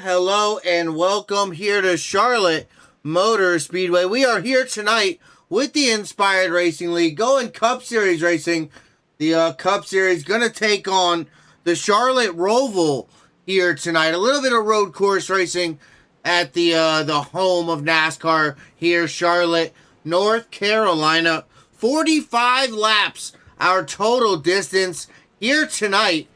Hello, and welcome here to Charlotte Motor Speedway. We are here tonight with the Inspired Racing League going Cup Series racing. The Cup Series going to take on the Charlotte Roval here tonight. A little bit of road course racing at the home of NASCAR here, Charlotte, North Carolina. 45 laps, our total distance here tonight.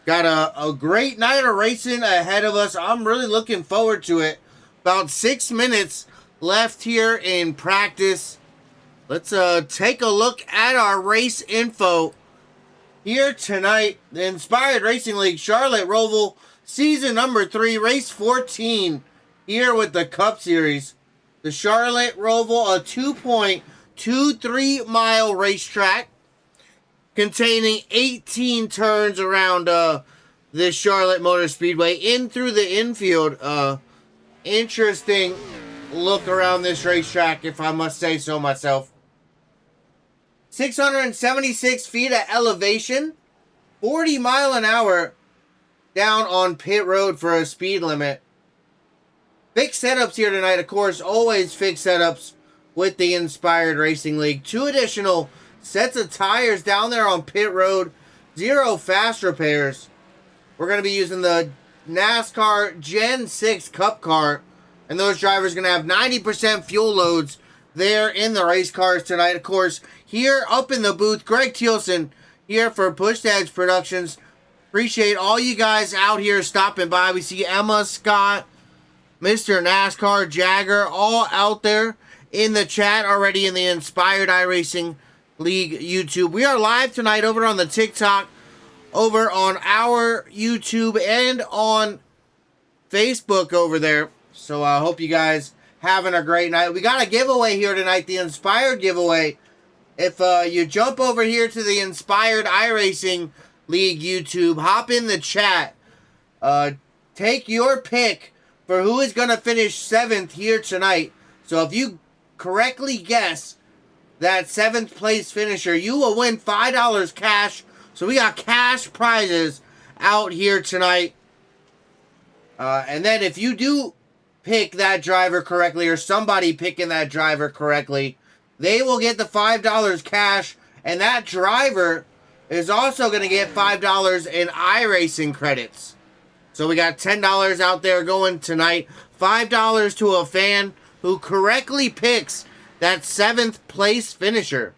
Got a great night of racing ahead of us. I'm really looking forward to it. About 6 minutes left here in practice. Let's take a look at our race info here tonight. The Inspired Racing League, Charlotte Roval, season number 3, race 14 here with the Cup Series. The Charlotte Roval, a 2.23 mile racetrack containing 18 turns around this Charlotte Motor Speedway in through the infield. Interesting look around this racetrack, if I must say so myself. 676 feet of elevation, 40 mile an hour down on pit road for a speed limit. Fixed setups here tonight, of course, always fixed setups with the Inspired Racing League. 2 additional sets of tires down there on pit road. 0 fast repairs. We're going to be using the NASCAR Gen 6 Cup car. And those drivers are going to have 90% fuel loads there in the race cars tonight. Of course, here up in the booth, Greg Thilesen here for Push to Edge Productions. Appreciate all you guys out here stopping by. We see Emma, Scott, Mr. NASCAR, Jagger, all out there in the chat already in the Inspired iRacing League YouTube. We are live tonight over on the TikTok, over on our YouTube, and on Facebook over there. So I hope you guys having a great night. We got a giveaway here tonight, the Inspired giveaway. If you jump over here to the Inspired iRacing League YouTube, hop in the chat, take your pick for who is going to finish 7th here tonight. So if you correctly guess that 7th place finisher, you will win $5 cash. So we got cash prizes out here tonight. And then if you do pick that driver correctly, or somebody picking that driver correctly, they will get the $5 cash. And that driver is also going to get $5 in iRacing credits. So we got $10 out there going tonight. $5 to a fan who correctly picks that 7th place finisher.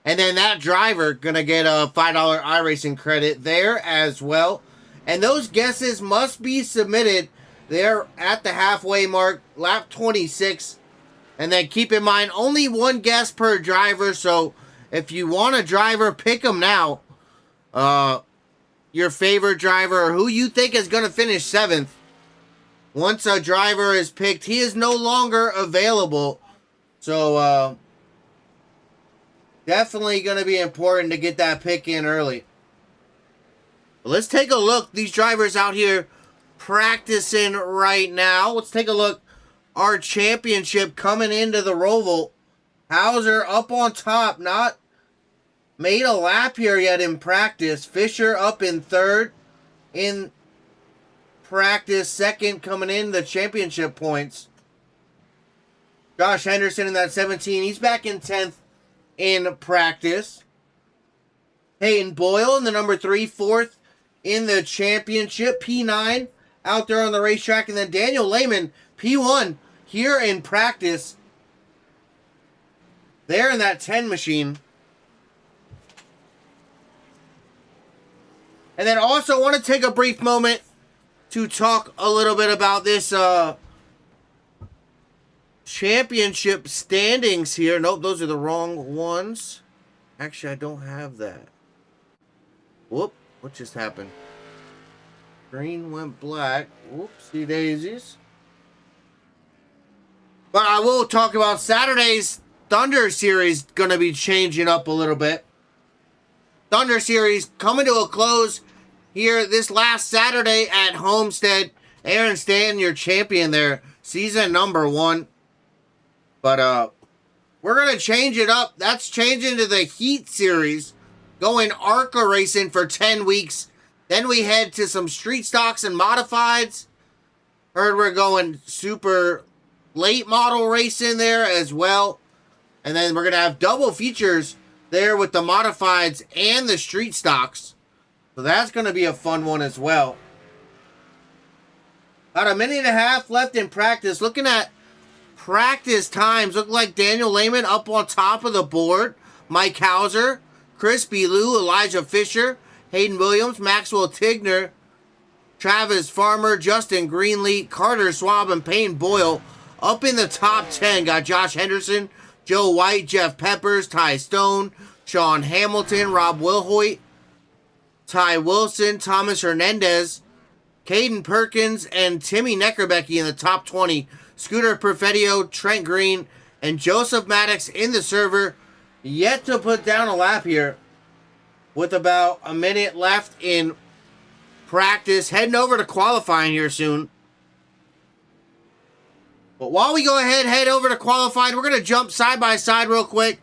And then that driver gonna get a $5 iRacing credit there as well. And those guesses must be submitted there at the halfway mark, lap 26. And then keep in mind, only one guess per driver. So if you want a driver, pick them now. Your favorite driver, or who you think is gonna finish 7th. Once a driver is picked, he is no longer available. So, definitely going to be important to get that pick in early. But let's take a look. These drivers out here practicing right now. Let's take a look. Our championship coming into the Roval. Hauser up on top. Not made a lap here yet in practice. Fisher up in 3rd in practice. 2nd coming in the championship points. Josh Henderson in that 17. He's back in 10th in practice. Peyton Boyle in the number 3, 4th in the championship. P9 out there on the racetrack. And then Daniel Lehman, P1 here in practice. There in that 10 machine. And then also want to take a brief moment to talk a little bit about this championship standings here. Nope, those are the wrong ones. Actually, I don't have that. Whoop, what just happened? Green went black. Whoopsie daisies. But I will talk about Saturday's Thunder Series going to be changing up a little bit. Thunder Series coming to a close here this last Saturday at Homestead. Aaron Stanton, your champion there. Season number 1. But we're going to change it up. That's changing to the Heat Series. Going ARCA racing for 10 weeks. Then we head to some street stocks and modifieds. Heard we're going super late model racing there as well. And then we're going to have double features there with the modifieds and the street stocks. So that's going to be a fun one as well. About a minute and a half left in practice. Looking at practice times, look like Daniel Lehman up on top of the board. Mike Hauser, Chris Bellew, Elijah Fisher, Hayden Williams, Maxwell Tigner, Travis Farmer, Justin Greenlee, Carter Schwab, and Payne Boyle. Up in the top 10, got Josh Henderson, Joe White, Jeff Peppers, Ty Stone, Sean Hamilton, Rob Wilhoit, Ty Wilson, Thomas Hernandez, Caden Perkins, and Timmy Neckerbecky in the top 20. Scooter Perfettio, Trent Green, and Joseph Maddox in the server. Yet to put down a lap here with about a minute left in practice. Heading over to qualifying here soon. But while we go ahead, head over to qualifying, we're going to jump side by side real quick.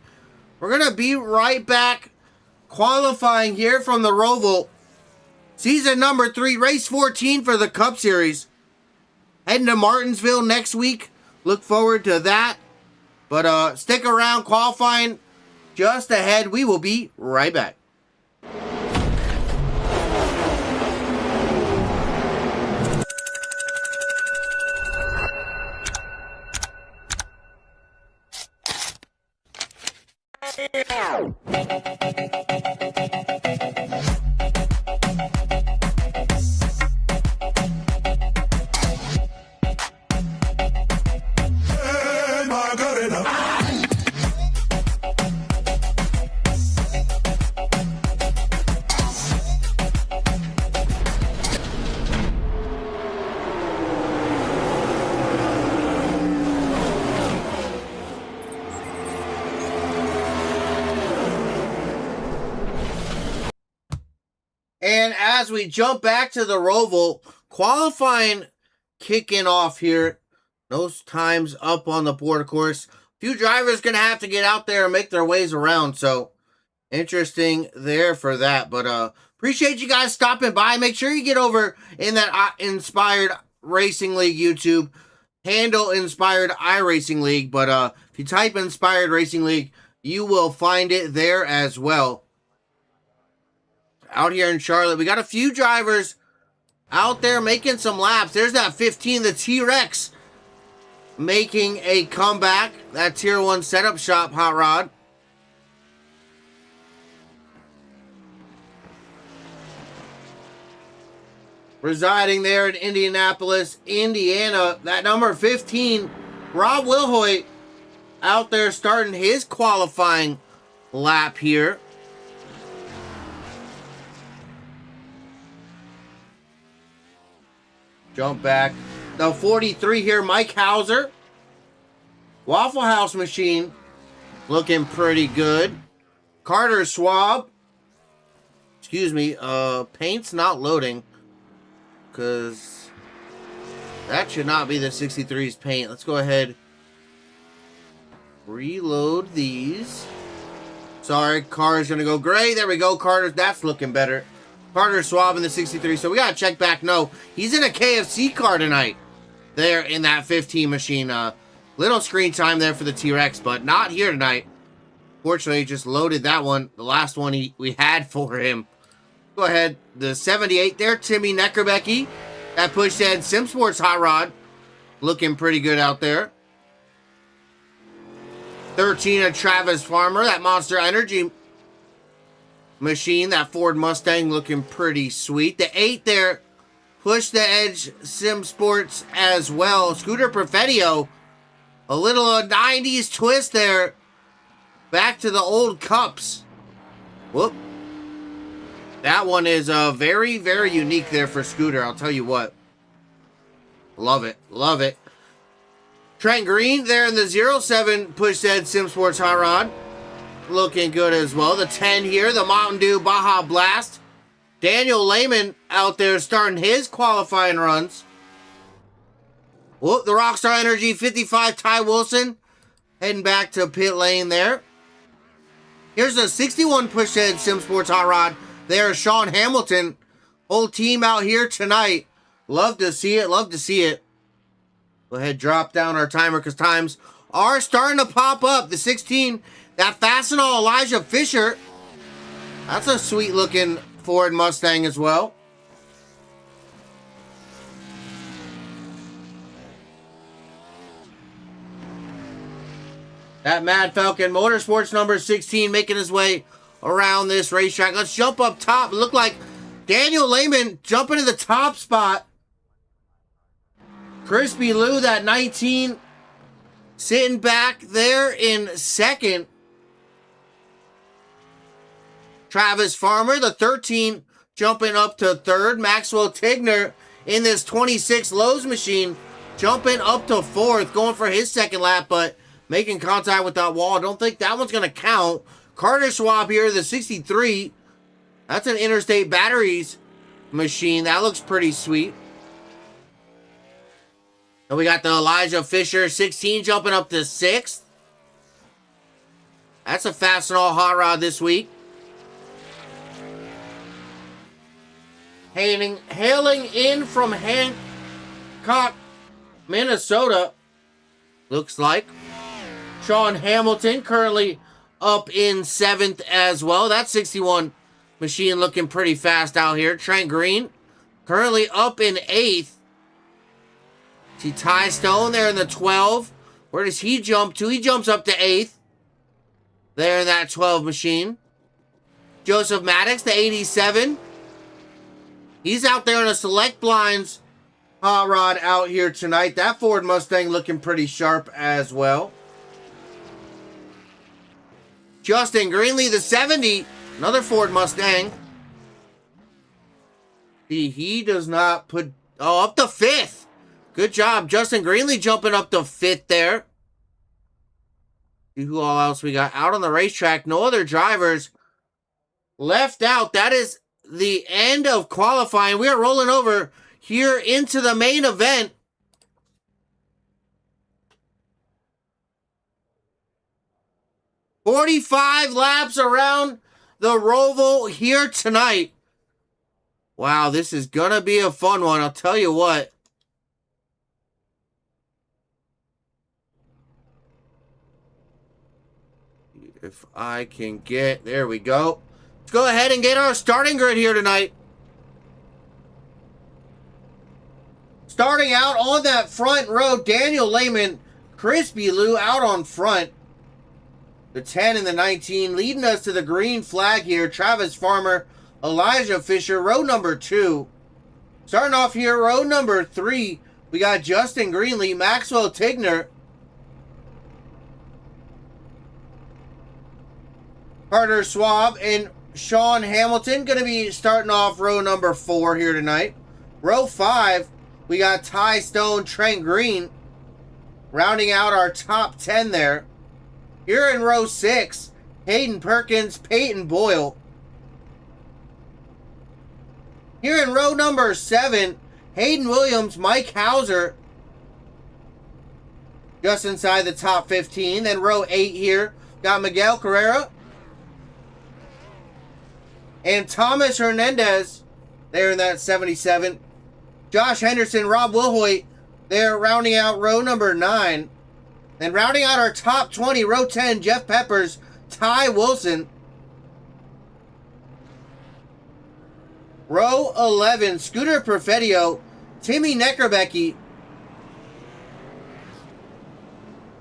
We're going to be right back qualifying here from the Roval. Season number 3, race 14 for the Cup Series. Heading to Martinsville next week. Look forward to that. But stick around, qualifying just ahead. We will be right back. And as we jump back to the Roval, qualifying kicking off here. Those times up on the board, of course. A few drivers going to have to get out there and make their ways around. So, interesting there for that. But appreciate you guys stopping by. Make sure you get over in that Inspired Racing League YouTube. Handle Inspired iRacing League. But if you type Inspired Racing League, you will find it there as well. Out here in Charlotte, we got a few drivers out there making some laps. There's that 15, the T-Rex, making a comeback. That Tier 1 setup shop hot rod. Residing there in Indianapolis, Indiana. That number 15, Rob Wilhoit, out there starting his qualifying lap here. Jump back. The 43 here, Mike Hauser. Waffle House machine looking pretty good. Carter Schwab. Excuse me, paint's not loading. Because that should not be the 63's paint. Let's go ahead. Reload these. Sorry, car is going to go gray. There we go, Carter. That's looking better. Carter Schwab in the 63. So we got to check back. No, he's in a KFC car tonight. There in that 15 machine. Little screen time there for the T-Rex, but not here tonight. Fortunately, just loaded that one. The last one we had for him. Go ahead. The 78 there, Timmy Neckerbecky. That push head Sim Sports hot rod. Looking pretty good out there. 13 of Travis Farmer. That Monster Energy machine, that Ford Mustang, looking pretty sweet. The 8 there, Push the Edge Sim Sports as well. Scooter Perfettio, a little 90s twist there. Back to the old cups. Whoop. That one is very, very unique there for Scooter. I'll tell you what. Love it. Love it. Trent Green there in the 07 Push Dead Sim Sports Hot Rod. Looking good as well. The 10 here, the Mountain Dew Baja Blast. Daniel Lehman out there starting his qualifying runs. Oh, the Rockstar Energy 55 Ty Wilson heading back to pit lane there. Here's a 61 Push Dead Sim Sports Hot Rod. There's Sean Hamilton. Whole team out here tonight. Love to see it. Love to see it. Go ahead, drop down our timer because times are starting to pop up. The 16, that Fastenal Elijah Fisher. That's a sweet looking Ford Mustang as well. That Mad Falcon Motorsports number 16 making his way around this racetrack. Let's jump up top. Look like Daniel Lehman jumping to the top spot. Crispy Lou, that 19, sitting back there in second. Travis Farmer, the 13, jumping up to third. Maxwell Tigner in this 26 Lowe's machine, jumping up to fourth, going for his second lap, but making contact with that wall. I don't think that one's going to count. Carter Schwab here, the 63. That's an Interstate Batteries machine. That looks pretty sweet. And we got the Elijah Fisher, 16, jumping up to 6th. That's a Fastenal hot rod this week. Hailing in from Hancock, Minnesota, looks like. Sean Hamilton currently up in 7th as well. That 61 machine looking pretty fast out here. Trent Green currently up in 8th. See Ty Stone there in the 12. Where does he jump to? He jumps up to 8th. There in that 12 machine. Joseph Maddox, the 87. He's out there in a Select Blinds hot rod out here tonight. That Ford Mustang looking pretty sharp as well. Justin Greenlee, the 70. Another Ford Mustang. See, he does not put... Oh, up to 5th. Good job. Justin Greenlee jumping up to 5th there. See who all else we got out on the racetrack. No other drivers left out. That is the end of qualifying. We are rolling over here into the main event. "45 laps around the Roval here tonight." Wow, this is going to be a fun one. I'll tell you what. If I can get... There we go. Let's go ahead and get our starting grid here tonight. Starting out on that front row, Daniel Lehman, Crispy Lou out on front. The 10 and the 19 leading us to the green flag here. Travis Farmer, Elijah Fisher, row number 2. Starting off here, row number 3, we got Justin Greenlee, Maxwell Tigner, Carter Schwab, and Sean Hamilton. Going to be starting off row number 4 here tonight. Row 5, we got Ty Stone, Trent Green, rounding out our top 10 there. Here in row 6, Hayden Perkins, Peyton Boyle. Here in row number 7, Hayden Williams, Mike Hauser, just inside the top 15. Then row 8 here, got Miguel Carrera and Thomas Hernandez there in that 77. Josh Henderson, Rob Wilhoit there rounding out row number 9. And rounding out our top 20, row 10, Jeff Peppers, Ty Wilson. Row 11, Scooter Perfetio, Timmy Neckerbecky.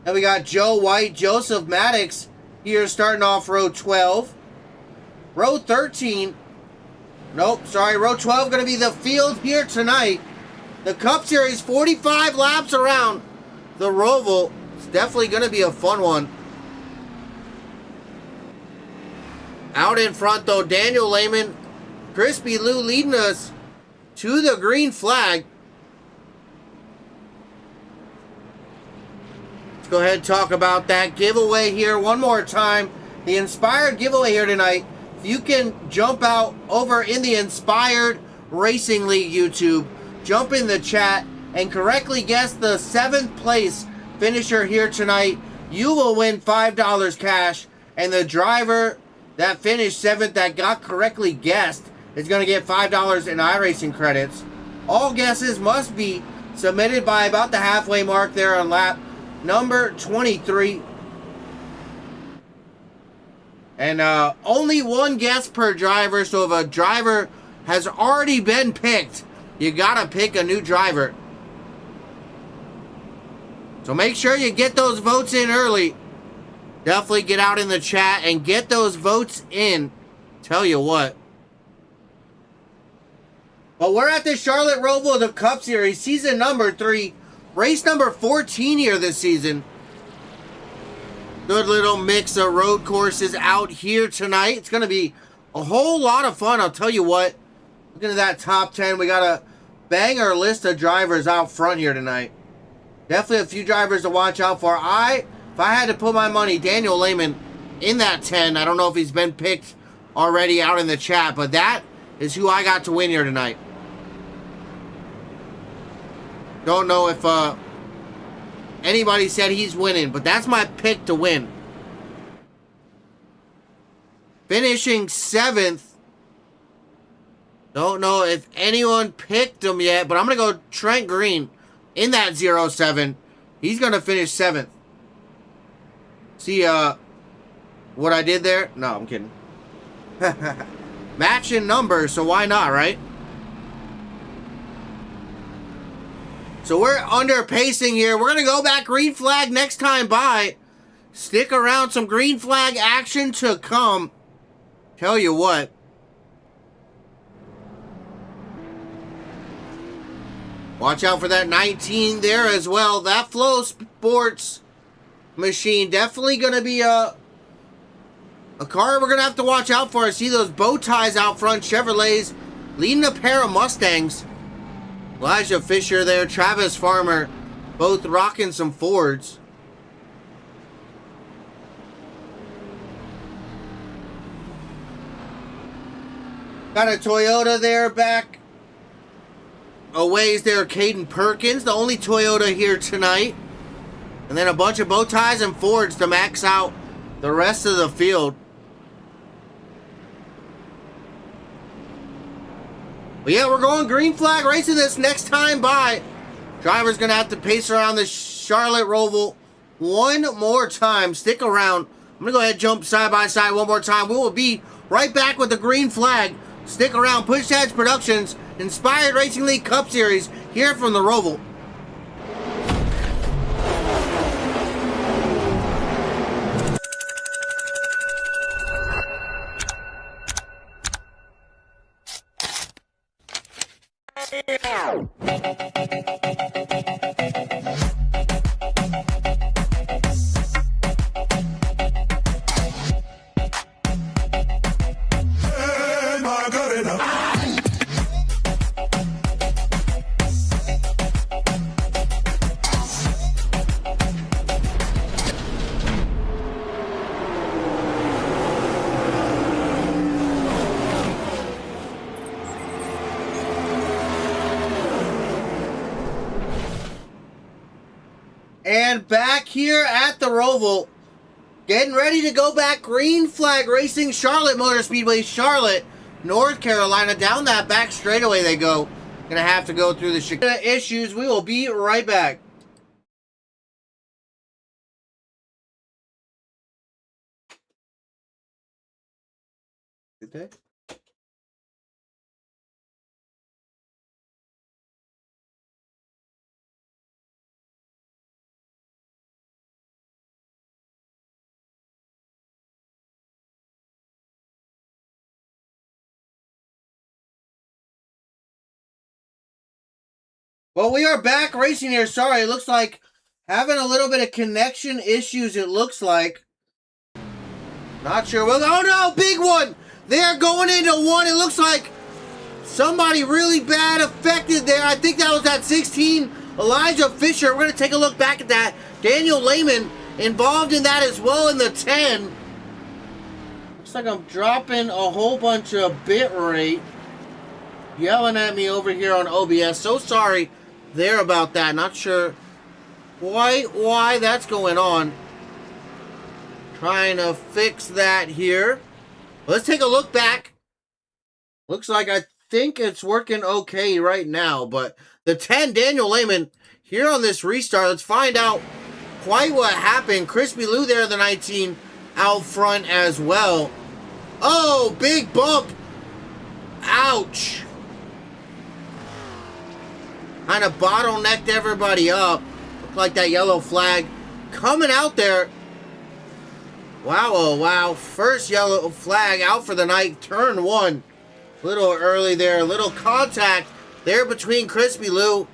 And we got Joe White, Joseph Maddox here starting off row 12. Row 13, nope, sorry, row 12 going to be the field here tonight. The Cup Series, 45 laps around the Roval. It's definitely going to be a fun one. Out in front, though, Daniel Lehman Crispy Lou leading us to the green flag. Let's go ahead and talk about that giveaway here one more time. The Inspired giveaway here tonight. If you can jump out over in the Inspired Racing League YouTube, jump in the chat, and correctly guess the 7th place finisher here tonight, you will win $5 cash. And the driver that finished 7th that got correctly guessed is going to get $5 in iRacing credits. All guesses must be submitted by about the halfway mark there on lap number 23. And only one guess per driver, so if a driver has already been picked, you got to pick a new driver. So make sure you get those votes in early. Definitely get out in the chat and get those votes in. Tell you what. Well, we're at the Charlotte Roval, the Cup Series, season number 3, race number 14 here this season. Good little mix of road courses out here tonight. It's going to be a whole lot of fun, I'll tell you what. Looking at that top 10, we got a banger list of drivers out front here tonight. Definitely a few drivers to watch out for. If I had to put my money, Daniel Lehman in that 10. I don't know if he's been picked already out in the chat, but that is who I got to win here tonight. Don't know if anybody said he's winning, but that's my pick to win. Finishing 7th. Don't know if anyone picked him yet, but I'm going to go Trent Green in that 07. He's going to finish 7th. See what I did there? No, I'm kidding. Matching numbers, so why not, right? So we're under pacing here. We're going to go back green flag next time by. Stick around. Some green flag action to come. Tell you what. Watch out for that 19 there as well. That Flow Sports machine definitely going to be a car we're going to have to watch out for. I see those bow ties out front. Chevrolets leading a pair of Mustangs. Elijah Fisher there, Travis Farmer, both rocking some Fords. Got a Toyota there back a ways there, Caden Perkins, the only Toyota here tonight. And then a bunch of bow ties and Fords to max out the rest of the field. But yeah, we're going green flag racing this next time by. Driver's going to have to pace around the Charlotte Roval one more time. Stick around. I'm going to go ahead and jump side by side one more time. We will be right back with the green flag. Stick around. Push Edge Productions, Inspired Racing League Cup Series, here from the Roval. And back here at the Roval, getting ready to go back green flag racing, Charlotte Motor Speedway, Charlotte, North Carolina. Down that back straightaway they go. Gonna have to go through the chicane issues. We will be right back. Good day. Well, we are back racing here. Sorry, it looks like having a little bit of connection issues, it looks like. Not sure. Oh, no, big one. They're going into one. It looks like Somebody really bad affected there. I think that was that 16, Elijah Fisher. We're going to take a look back at that. Daniel Lehman involved in that as well in the 10. Looks like I'm dropping a whole bunch of bit rate. Yelling at me over here on OBS. So sorry there about that. Not sure why that's going on. Trying to fix that here. Let's take a look back. Looks like I think it's working okay right now, but the 10, Daniel Lehman, here on this restart, let's find out quite what happened. Crispy Lou there, the 19, out front as well. Oh, big bump. Ouch. Kind of bottlenecked everybody up. Looked like that yellow flag coming out there. Wow, oh wow. First yellow flag out for the night. Turn 1. A little early there. A little contact there between Crispy Lou.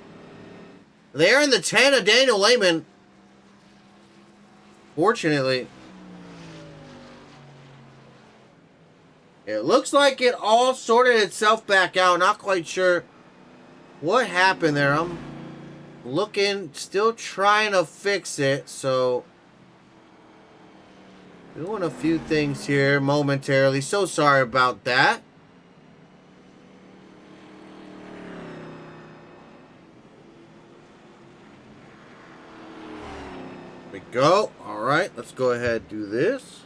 There in the 10 of Daniel Lehman. Fortunately, it looks like it all sorted itself back out. Not quite sure what happened there. I'm looking, still trying to fix it. So, doing a few things here momentarily. So sorry about that. There we go. All right, let's go ahead and do this.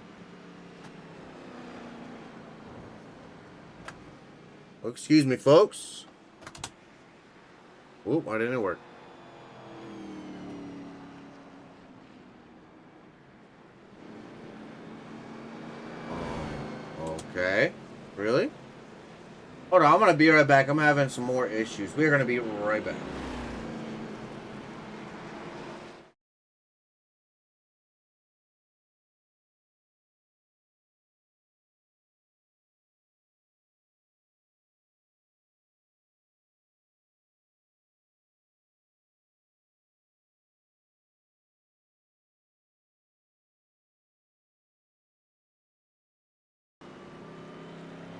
Oh, excuse me, folks. Oop, why didn't it work? Okay. Really? Hold on, I'm going to be right back. I'm having some more issues. We're going to be right back.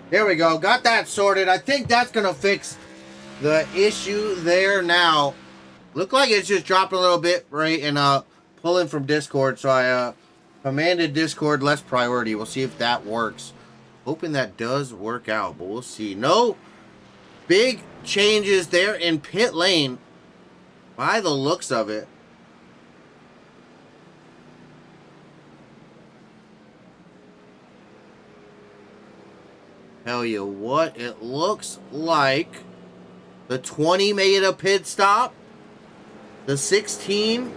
There we go. Got that sorted. I think that's going to fix the issue there now. Look like it's just dropped a little bit, right? And pulling from Discord. So I commanded Discord less priority. We'll see if that works. Hoping that does work out, but we'll see. No big changes there in pit lane by the looks of it. Tell you what, it looks like the 20 made a pit stop, the 16,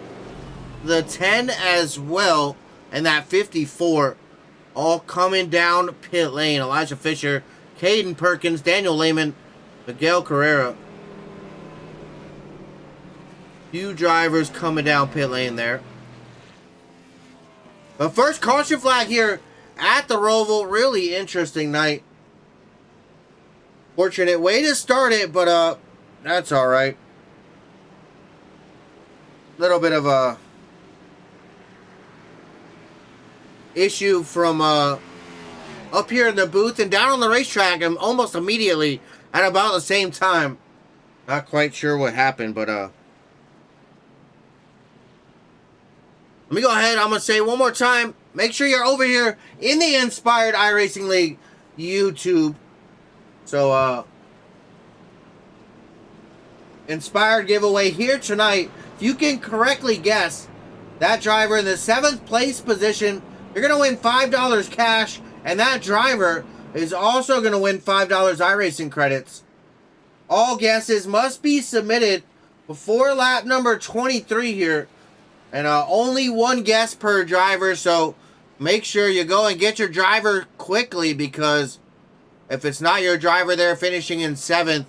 the 10 as well, and that 54 all coming down pit lane. Elijah Fisher, Caden Perkins, Daniel Lehman, Miguel Carrera. Few drivers coming down pit lane there. But first caution flag here at the Roval. Really interesting night. Fortunate way to start it, but that's all right. Little bit of a issue from up here in the booth and down on the racetrack, and almost immediately at about the same time. Not quite sure what happened, but let me go ahead. I'm gonna say one more time. Make sure you're over here in the Inspired iRacing League YouTube. So, Inspired giveaway here tonight. If you can correctly guess that driver in the 7th place position, you're going to win $5 cash. And that driver is also going to win $5 iRacing credits. All guesses must be submitted before lap number 23 here. And only one guess per driver. So, make sure you go and get your driver quickly, because if it's not your driver there finishing in 7th,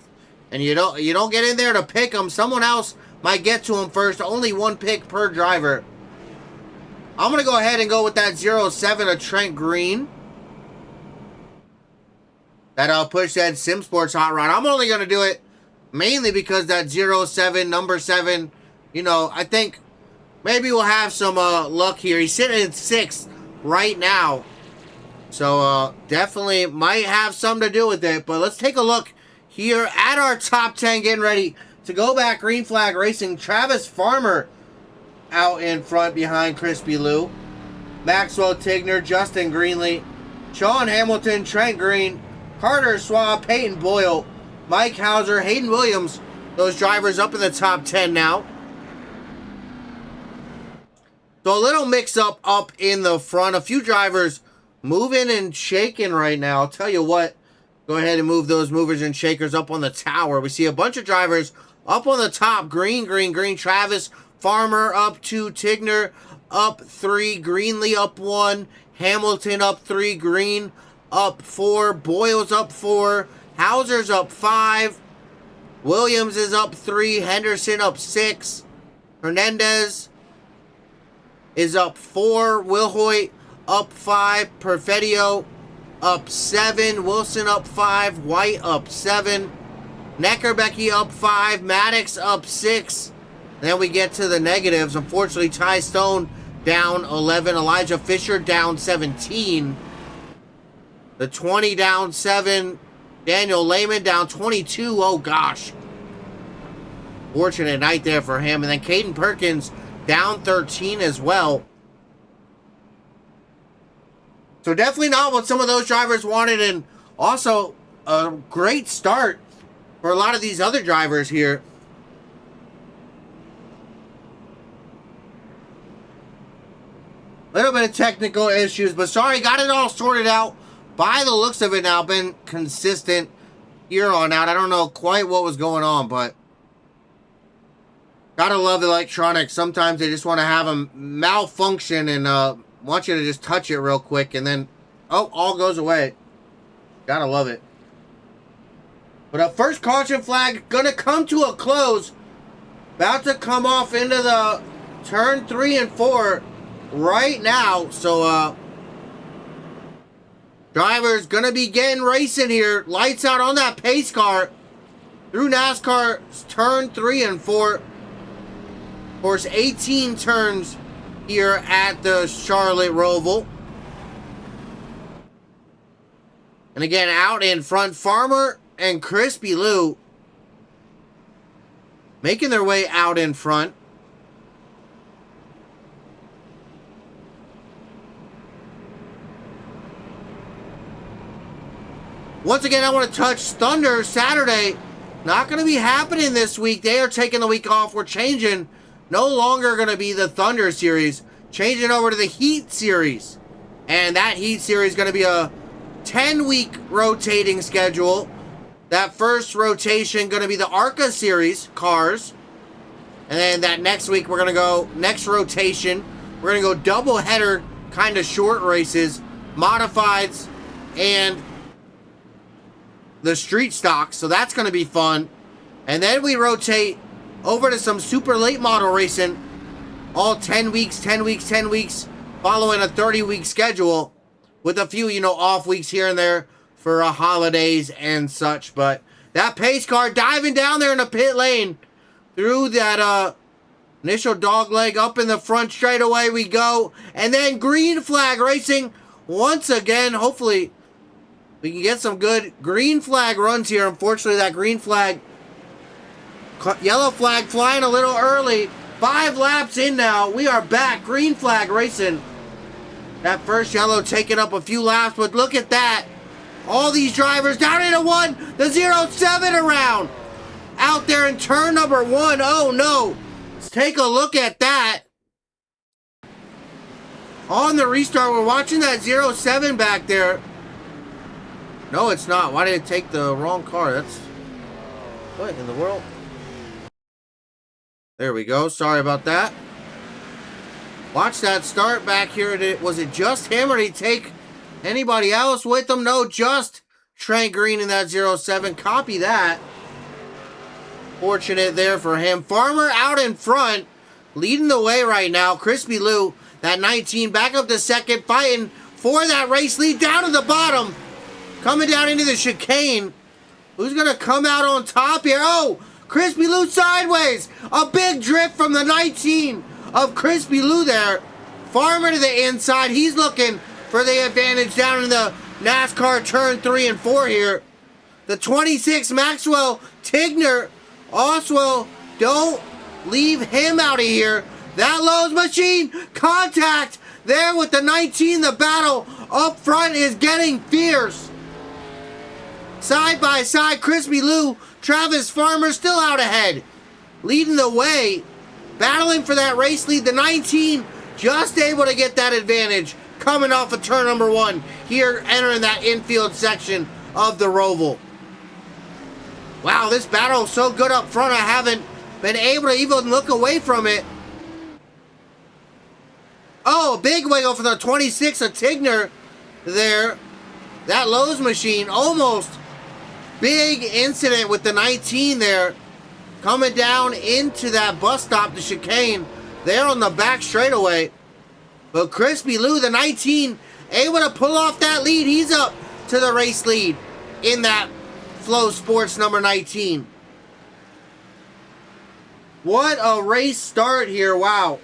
and you don't get in there to pick them, someone else might get to them first. Only one pick per driver. I'm going to go ahead and go with that 07 of Trent Green. That'll push that Sim Sports Hot Rod. I'm only going to do it mainly because that 07, number 7, you know, I think maybe we'll have some luck here. He's sitting in 6th right now. So, definitely might have something to do with it. But let's take a look here at our top 10, getting ready to go back. Green flag racing. Travis Farmer out in front behind Crispy Lou. Maxwell Tigner, Justin Greenlee, Sean Hamilton, Trent Green, Carter Swab, Peyton Boyle, Mike Hauser, Hayden Williams. Those drivers up in the top 10 now. So a little mix-up up in the front. A few drivers moving and shaking right now. I'll tell you what. Go ahead and move those movers and shakers up on the tower. We see a bunch of drivers up on the top. Green. Travis Farmer up 2. Tigner up 3. Greenlee up 1. Hamilton up 3. Green up 4. Boyle's up 4. Hauser's up 5. Williams is up 3. Henderson up 6. Hernandez is up 4. Wilhoit up 5. Perfetio up 7. Wilson up 5. White up 7. Neckerbecky up 5. Maddox up 6. Then we get to the negatives. Unfortunately, Ty Stone down 11. Elijah Fisher down 17. The 20 down 7. Daniel Lehman down 22. Oh, gosh. Fortunate night there for him. And then Caden Perkins down 13 as well. So definitely not what some of those drivers wanted. And also a great start for a lot of these other drivers here. Little bit of technical issues, but sorry, got it all sorted out. By the looks of it now, been consistent here on out. I don't know quite what was going on, but gotta love electronics. Sometimes they just want to have them malfunction and want you to just touch it real quick, and then, oh, all goes away. Gotta love it. But a first caution flag gonna come to a close. About to come off into the turn 3 and 4 right now. So, drivers gonna be getting racing here. Lights out on that pace car through NASCAR's turn 3 and 4. Of course, 18 turns here at the Charlotte Roval. And again, out in front, Farmer and Crispy Lou making their way out in front. Once again, I want to touch Thunder Saturday. Not going to be happening this week. They are taking the week off. We're changing. No longer going to be the Thunder Series. Changing over to the Heat Series. And that Heat Series is going to be a 10-week rotating schedule. That first rotation going to be the ARCA Series cars. And then that next week, we're going to go, next rotation, we're going to go double header kind of short races, modifieds, and the street stock. So that's going to be fun. And then we rotate over to some super late model racing. All 10 weeks, 10 weeks, 10 weeks, following a 30-week schedule with a few, off weeks here and there for holidays and such. But that pace car diving down there in the pit lane through that initial dog leg, up in the front straight away we go. And then green flag racing once again. Hopefully we can get some good green flag runs here. Unfortunately, that green flag, yellow flag flying a little early. 5 laps in now. We are back. Green flag racing. That first yellow taking up a few laps, but look at that. All these drivers down into 1. The 07 around. Out there in turn number 1. Oh, no. Let's take a look at that. On the restart, we're watching that 07 back there. No, it's not. Why did it take the wrong car? That's... what in the world? There we go. Sorry about that. Watch that start back here. Was it just him, or did he take anybody else with him? No, just Trent Green in that 07. Copy that. Fortunate there for him. Farmer out in front, leading the way right now. Crispy Lou, that 19, back up to second, fighting for that race lead down to the bottom. Coming down into the chicane. Who's going to come out on top here? Oh, Crispy Lou sideways. A big drift from the 19 of Crispy Lou there. Farmer to the inside. He's looking for the advantage down in the NASCAR turn 3 and 4 here. The 26 Maxwell Tigner. Oswell, don't leave him out of here. That Lowe's machine. Contact there with the 19. The battle up front is getting fierce. Side by side, Crispy Lou, Travis Farmer still out ahead. Leading the way. Battling for that race lead. The 19 just able to get that advantage. Coming off of turn number 1. Here entering that infield section of the Roval. Wow, this battle is so good up front. I haven't been able to even look away from it. Oh, a big wiggle for the 26 of Tigner there. That Lowe's machine almost. Big incident with the 19 there. Coming down into that bus stop, the chicane. There on the back straightaway. But Crispy Lou, the 19, able to pull off that lead. He's up to the race lead in that Flow Sports number 19. What a race start here. Wow.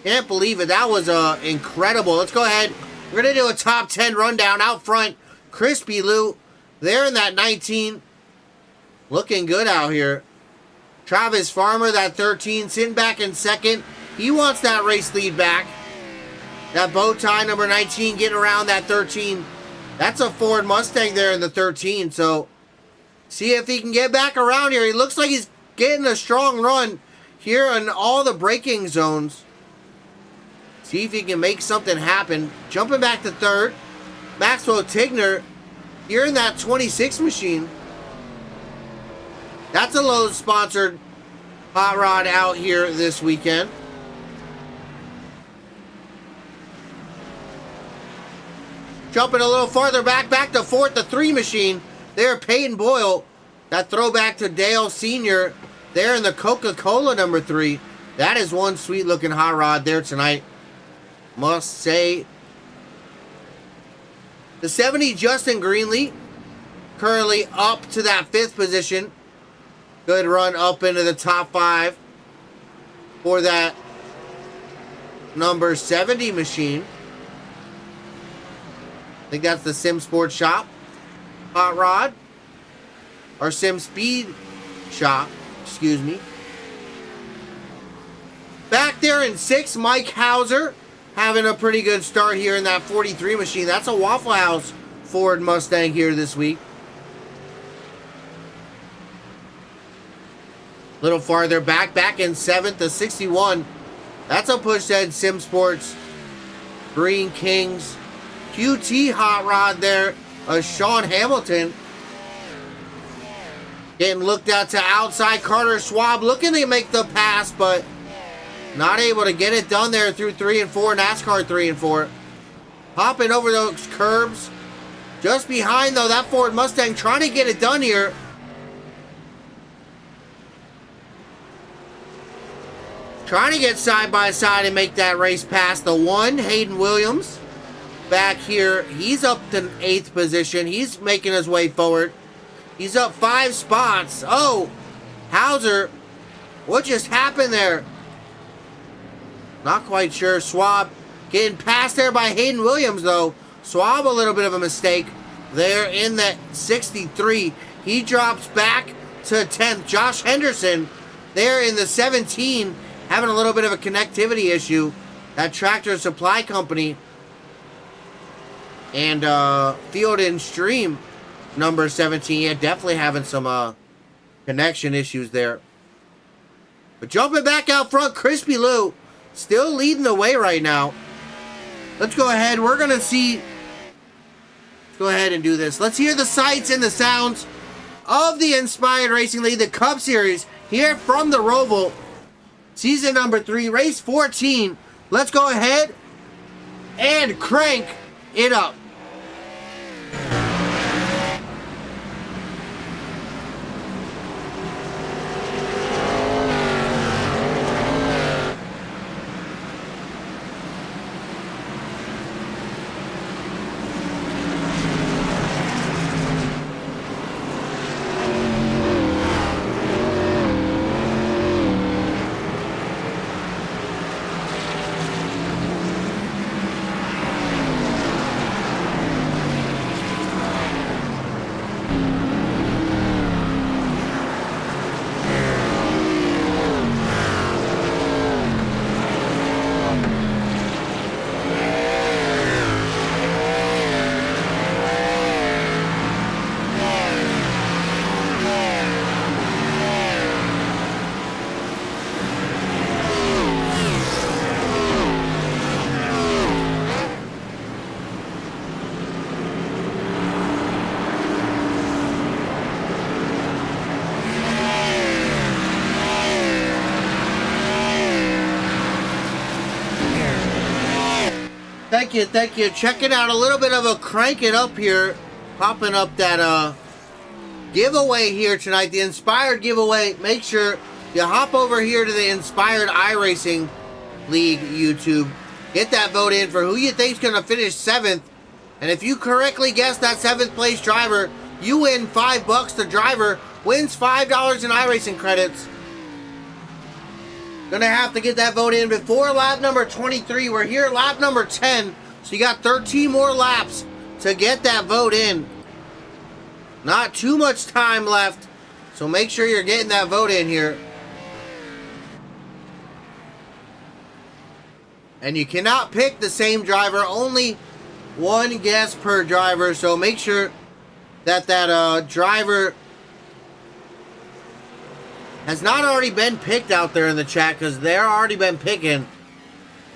Can't believe it. That was incredible. Let's go ahead. We're going to do a top 10 rundown. Out front, Crispy Lou. There in that 19. Looking good out here. Travis Farmer, that 13, sitting back in second. He wants that race lead back. That bow tie, number 19, getting around that 13. That's a Ford Mustang there in the 13. So, see if he can get back around here. He looks like he's getting a strong run here in all the braking zones. See if he can make something happen. Jumping back to third. Maxwell Tigner, here in that 26 machine. That's a Lowe's sponsored hot rod out here this weekend. Jumping a little farther back to fourth, the 3 machine. There, Peyton Boyle. That throwback to Dale Sr. there in the Coca-Cola number 3. That is one sweet looking hot rod there tonight. Must say. The 70 Justin Greenlee. Currently up to that 5th position. Good run up into the top 5 for that number 70 machine. I think that's the Sim Sports Shop hot rod. Or Sim Speed Shop, excuse me. Back there in 6, Mike Hauser having a pretty good start here in that 43 machine. That's a Waffle House Ford Mustang here this week. A little farther back in 7th, the 61. That's a Pushhead Sim Sports Green Kings QT hot rod there. Sean Hamilton getting looked out to outside. Carter Schwab looking to make the pass, but not able to get it done there through 3 and 4. NASCAR 3 and 4. Hopping over those curbs. Just behind, though, that Ford Mustang trying to get it done here. Trying to get side by side and make that race past the 1, Hayden Williams. Back here, he's up to 8th position. He's making his way forward. He's up 5 spots. Oh, Hauser, what just happened there? Not quite sure. Schwab getting passed there by Hayden Williams, though. Schwab, a little bit of a mistake there in that 63. He drops back to 10th. Josh Henderson there in the 17, having a little bit of a connectivity issue. That Tractor Supply Company and Field and Stream number 17. Yeah, definitely having some connection issues there. But jumping back out front, Crispy Lou still leading the way right now. Let's go ahead. We're going to see. Let's go ahead and do this. Let's hear the sights and the sounds of the Inspired Racing League, the Cup Series, here from the Roval. Season number 3, race 14. Let's go ahead and crank it up. you, thank you. Checking out a little bit of a crank it up here. Popping up that giveaway here tonight, the Inspired giveaway. Make sure you hop over here to the Inspired iRacing League YouTube. Get that vote in for who you think's going to finish 7th. And if you correctly guess that 7th place driver, you win $5. The driver wins $5 in iRacing credits. Gonna have to get that vote in before lap number 23. We're here at lap number 10. So you got 13 more laps to get that vote in. Not too much time left. So make sure you're getting that vote in here. And you cannot pick the same driver. Only one guess per driver. So make sure that driver has not already been picked out there in the chat, because they're already been picking.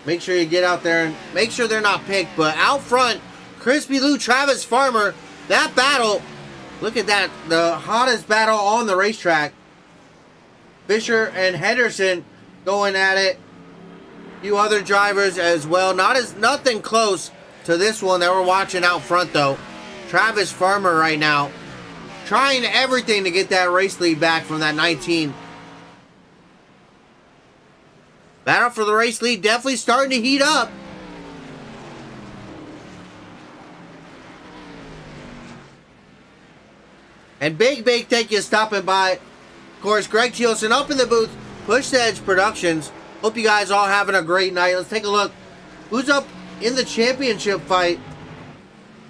Make sure you get out there and make sure they're not picked. But out front, Crispy Lou, Travis Farmer, that battle, look at that, the hottest battle on the racetrack. Fisher and Henderson going at it. A few other drivers as well. Nothing close to this one that we're watching out front though. Travis Farmer right now trying everything to get that race lead back from that 19. Battle for the race lead definitely starting to heat up. And big thank you stopping by. Of course, Greg Thilesen up in the booth. Push the Edge Productions. Hope you guys all having a great night. Let's take a look. Who's up in the championship fight?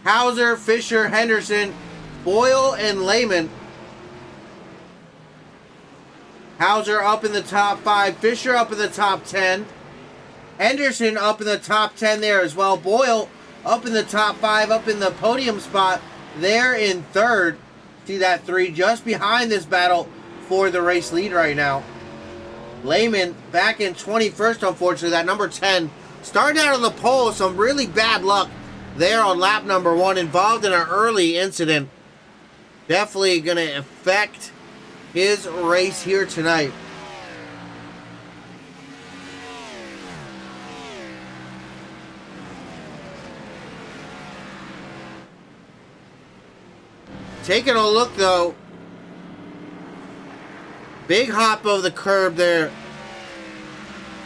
Hauser, Fisher, Henderson, Boyle, and Lehman. Hauser up in the top 5. Fisher up in the top 10. Henderson up in the top 10 there as well. Boyle up in the top 5, up in the podium spot there in 3rd. See that 3 just behind this battle for the race lead right now. Lehman back in 21st, unfortunately. That number 10 starting out on the pole. Some really bad luck there on lap number 1. Involved in an early incident. Definitely going to affect his race here tonight. Taking a look though. Big hop of the curb there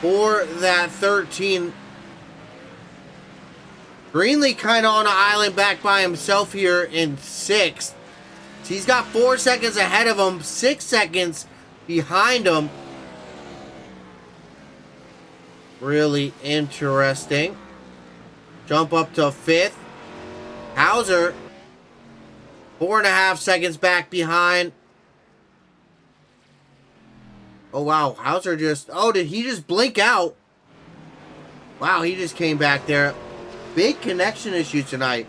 for that 13. Greenlee kind of on an island back by himself here in 6th. He's got 4 seconds ahead of him, 6 seconds behind him. Really interesting. Jump up to 5th. Hauser, 4.5 seconds back behind. Oh, wow. Hauser just... Oh, did he just blink out? Wow, he just came back there. Big connection issue tonight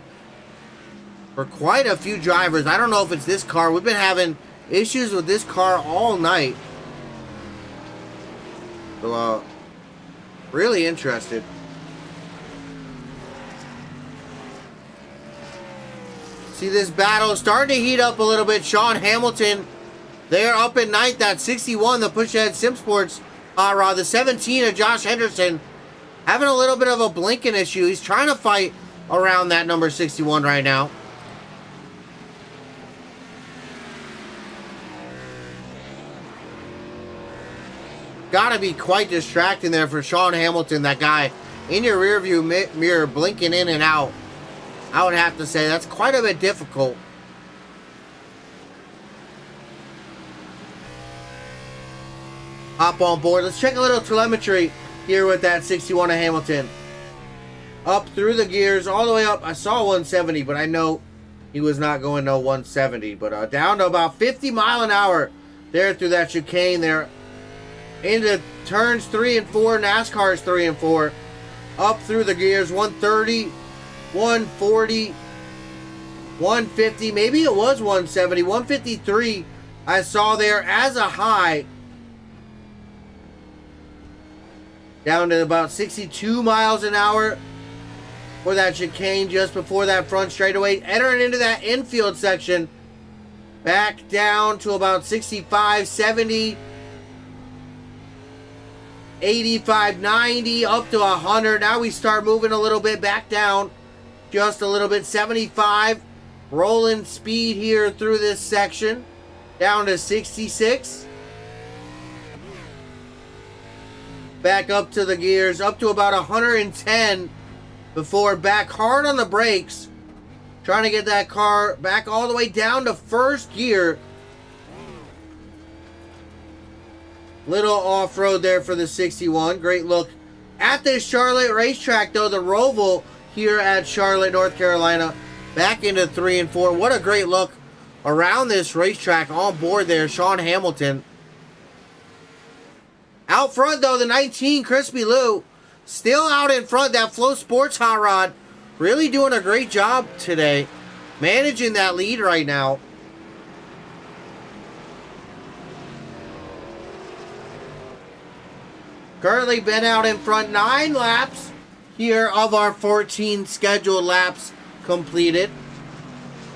for quite a few drivers. I don't know if it's this car. We've been having issues with this car all night. So, really interested. See this battle starting to heat up a little bit. Sean Hamilton, they're up in 9th at 61. The push ahead Sim Sports rod. The 17 of Josh Henderson having a little bit of a blinking issue. He's trying to fight around that number 61 right now. Gotta be quite distracting there for Sean Hamilton, that guy in your rear view mirror blinking in and out. I would have to say that's quite a bit difficult. Hop on board. Let's check a little telemetry here with that 61 of Hamilton. Up through the gears, all the way up. I saw 170, but I know he was not going no 170. But down to about 50 mile an hour there through that chicane there. Into turns 3 and 4, NASCAR's 3 and 4. Up through the gears, 130, 140, 150. Maybe it was 170, 153 I saw there as a high. Down to about 62 miles an hour for that chicane just before that front straightaway. Entering into that infield section. Back down to about 65, 70. 85, 90, up to 100. Now we start moving a little bit back down. Just a little bit. 75. Rolling speed here through this section. Down to 66. Back up to the gears. Up to about 110 before back hard on the brakes. Trying to get that car back all the way down to first gear. Little off-road there for the 61. Great look at this Charlotte racetrack, though. The Roval here at Charlotte, North Carolina. Back into 3 and 4. What a great look around this racetrack. On board there, Sean Hamilton. Out front, though, the 19, Crispy Lou. Still out in front. That Flow Sports hot rod. Really doing a great job today. Managing that lead right now. Currently been out in front 9 laps here of our 14 scheduled laps completed.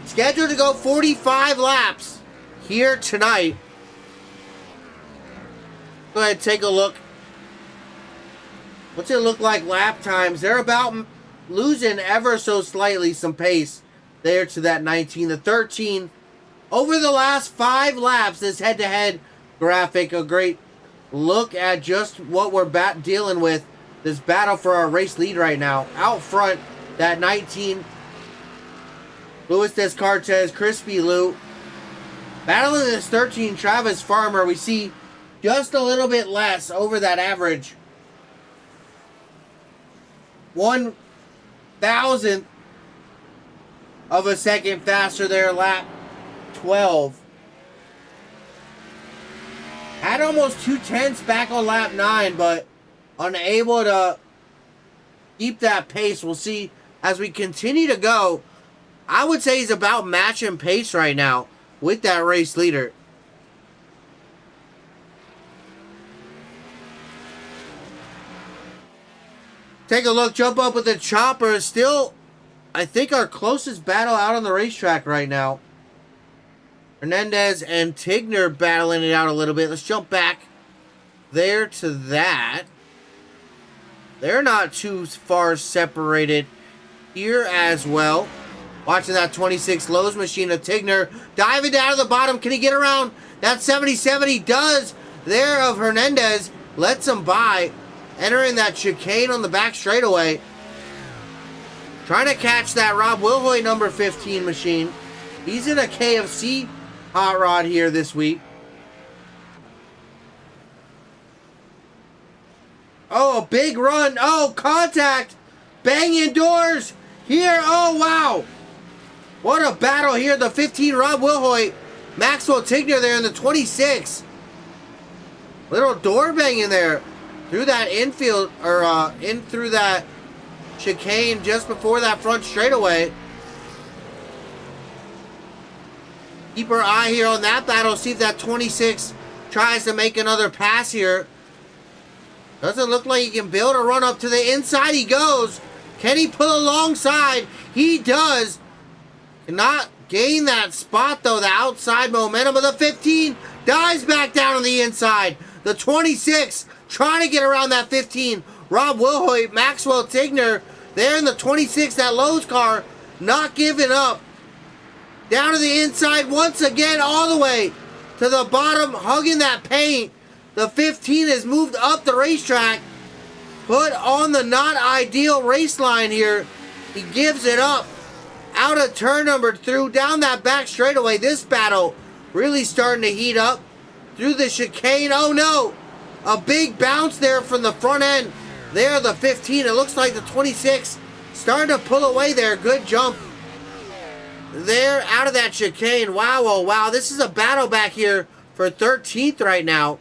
Scheduled to go 45 laps here tonight. Go ahead and take a look. What's it look like lap times? They're about losing ever so slightly some pace there to that 19. The 13 over the last 5 laps, this head-to-head graphic, a great look at just what we're dealing with. This battle for our race lead right now. Out front, that 19. Luis Descartes, Crispy Lou. Battling this 13, Travis Farmer. We see just a little bit less over that average. 1,000th of a second faster there, lap 12. Had almost 2/10 back on lap 9, but unable to keep that pace. We'll see as we continue to go. I would say he's about matching pace right now with that race leader. Take a look, jump up with the chopper. Still, I think, our closest battle out on the racetrack right now. Hernandez and Tigner battling it out a little bit. Let's jump back there to that. They're not too far separated here as well. Watching that 26 Lowe's machine of Tigner diving down to the bottom. Can he get around that 77? He does there of Hernandez. Lets him by. Entering that chicane on the back straightaway. Trying to catch that Rob Wilhoit number 15 machine. He's in a KFC hot rod here this week. Oh, a big run. Oh, contact. Banging doors here. Oh, wow. What a battle here. The 15 Rob Wilhoit. Maxwell Tigner there in the 26. Little door banging there. Through that infield, or in through that chicane just before that front straightaway. Keep our eye here on that battle. See if that 26 tries to make another pass here. Doesn't look like he can build a run up to the inside. He goes. Can he pull alongside? He does. Cannot gain that spot, though. The outside momentum of the 15 dives back down on the inside. The 26 trying to get around that 15. Rob Wilhoit, Maxwell Tigner there in the 26, that Lowe's car, not giving up. Down to the inside once again, all the way to the bottom, hugging that paint. The 15 has moved up the racetrack, put on the not ideal race line here. He gives it up. Out of turn number 2, down that back straightaway. This battle really starting to heat up. Through the chicane, oh no! A big bounce there from the front end. There, the 15. It looks like the 26 starting to pull away there. Good jump there out of that chicane. Wow, oh wow. This is a battle back here for 13th right now.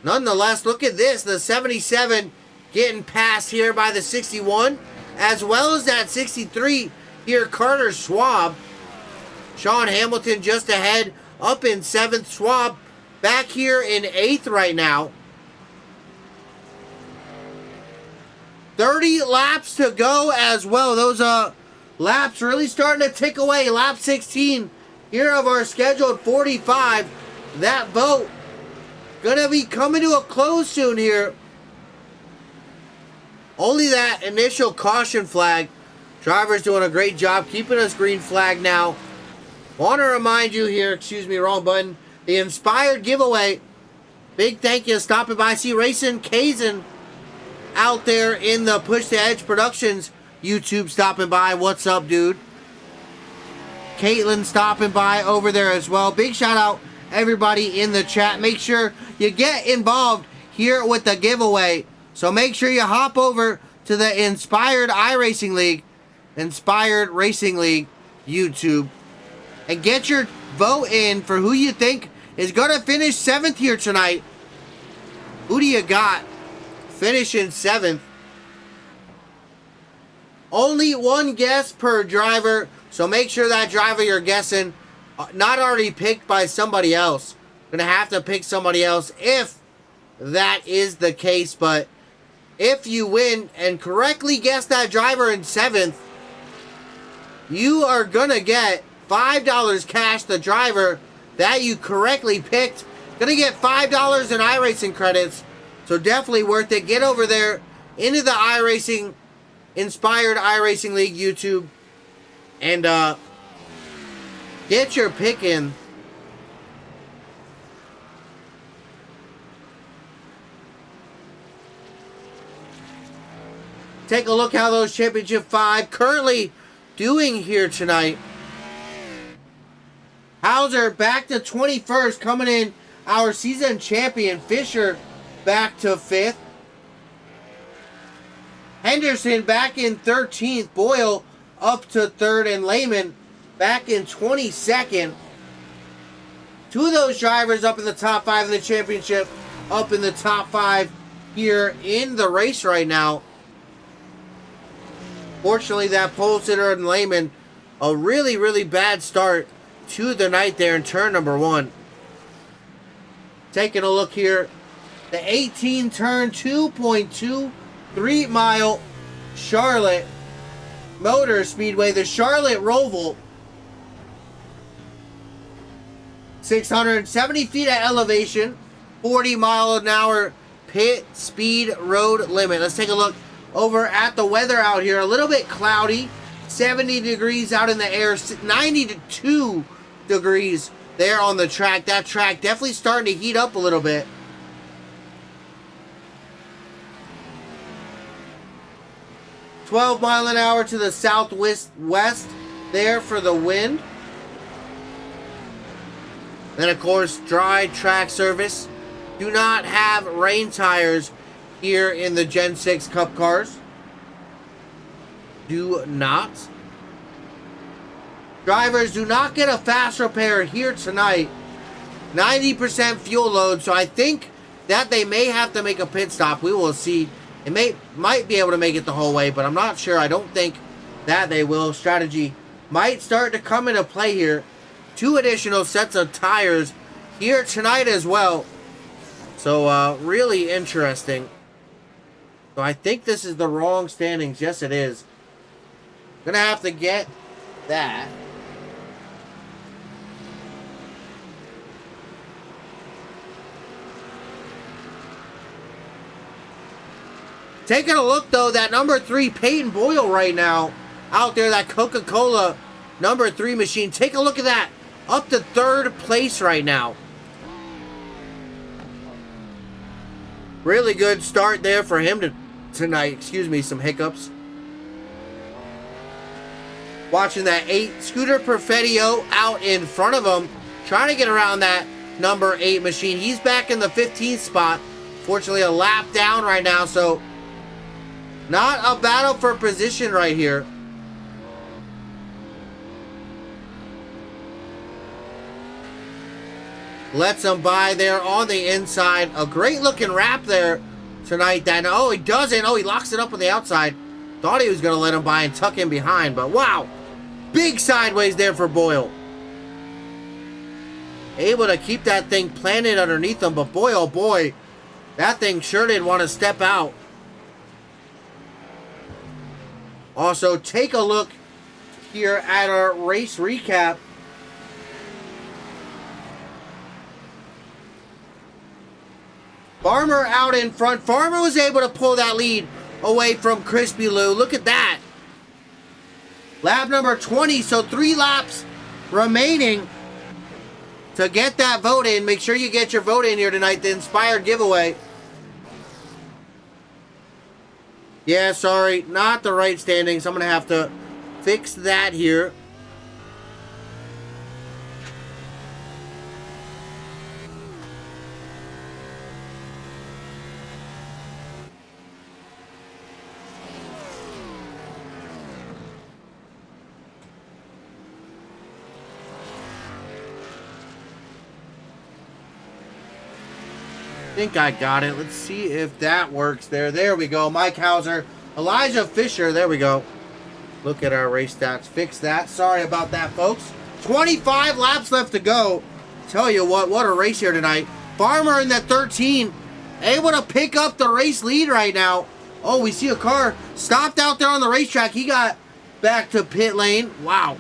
Nonetheless, look at this. The 77 getting passed here by the 61. As well as that 63 here, Carter Schwab. Sean Hamilton just ahead. Up in 7th. Schwab back here in 8th right now. 30 laps to go as well. Those laps really starting to tick away. Lap 16 here of our scheduled 45. That vote gonna be coming to a close soon here. Only that initial caution flag. Driver's doing a great job keeping us green flag now. Want to remind you here, excuse me, wrong button, the Inspired giveaway. Big thank you stopping by. I see Racing Kazan out there in the Push to Edge Productions YouTube stopping by. What's up, dude? Caitlin stopping by over there as well. Big shout out everybody in the chat. Make sure you get involved here with the giveaway. So make sure you hop over to the Inspired iRacing League, Inspired Racing League YouTube, and get your vote in for who you think is going to finish 7th here tonight. Who do you got finishing 7th? Only one guess per driver, so make sure that driver you're guessing not already picked by somebody else. Gonna have to pick somebody else if that is the case, but if you win and correctly guess that driver in 7th, you are gonna get $5 cash. The driver that you correctly picked gonna get $5 in iRacing credits, so definitely worth it. Get over there into the iRacing Inspired iRacing League YouTube and get your pick in. Take a look how those Championship 5 currently doing here tonight. Hauser back to 21st, coming in our season champion. Fisher back to 5th. Henderson back in 13th. Boyle up to 3rd. And Lehman back in 22nd. Two of those drivers up in the top 5 in the championship. Up in the top 5 here in the race right now. Fortunately, that pole sitter and Lehman, a really, really bad start to the night there in turn number 1. Taking a look here. The 18 turn 2.23 mile Charlotte Motor Speedway. The Charlotte Roval. 670 feet at elevation. 40 mile an hour pit speed road limit. Let's take a look over at the weather out here. A little bit cloudy. 70 degrees out in the air. 92 degrees there on the track. That track definitely starting to heat up a little bit. $12 mile an hour to the southwest there for the wind. Then, of course, dry track surface. Do not have rain tires here in the Gen 6 Cup cars. Do not. Drivers do not get a fast repair here tonight. 90% fuel load, so I think that they may have to make a pit stop. We will see. It might be able to make it the whole way, but I'm not sure. I don't think that they will. Strategy might start to come into play here. 2 additional sets of tires here tonight as well. So, really interesting. So, I think this is the wrong standings. Yes, it is. Gonna have to get that. Taking a look, though, that number 3 Peyton Boyle right now out there, that Coca-Cola number 3 machine. Take a look at that. Up to 3rd place right now. Really good start there for him tonight. Excuse me, some hiccups. Watching that 8 Scooter Perfettio out in front of him. Trying to get around that number 8 machine. He's back in the 15th spot. Fortunately, a lap down right now, so not a battle for position right here. Lets him by there on the inside. A great looking wrap there tonight. That, oh, he doesn't. Oh, he locks it up on the outside. Thought he was going to let him by and tuck him behind, but wow. Big sideways there for Boyle. Able to keep that thing planted underneath him, but boy, oh boy, that thing sure did want to step out. Also, take a look here at our race recap. Farmer out in front. Farmer was able to pull that lead away from Crispy Lou. Look at that. Lap number 20, so 3 laps remaining to get that vote in. Make sure you get your vote in here tonight, the Inspired giveaway. Yeah, sorry, not the right standings. I'm going to have to fix that here. I think I got it. Let's see if that works there. There we go. Mike Hauser, Elijah Fisher. There we go. Look at our race stats. Fix that. Sorry about that, folks. 25 laps left to go. Tell you what a race here tonight. Farmer in that 13. Able to pick up the race lead right now. Oh, we see a car stopped out there on the racetrack. He got back to pit lane. Wow.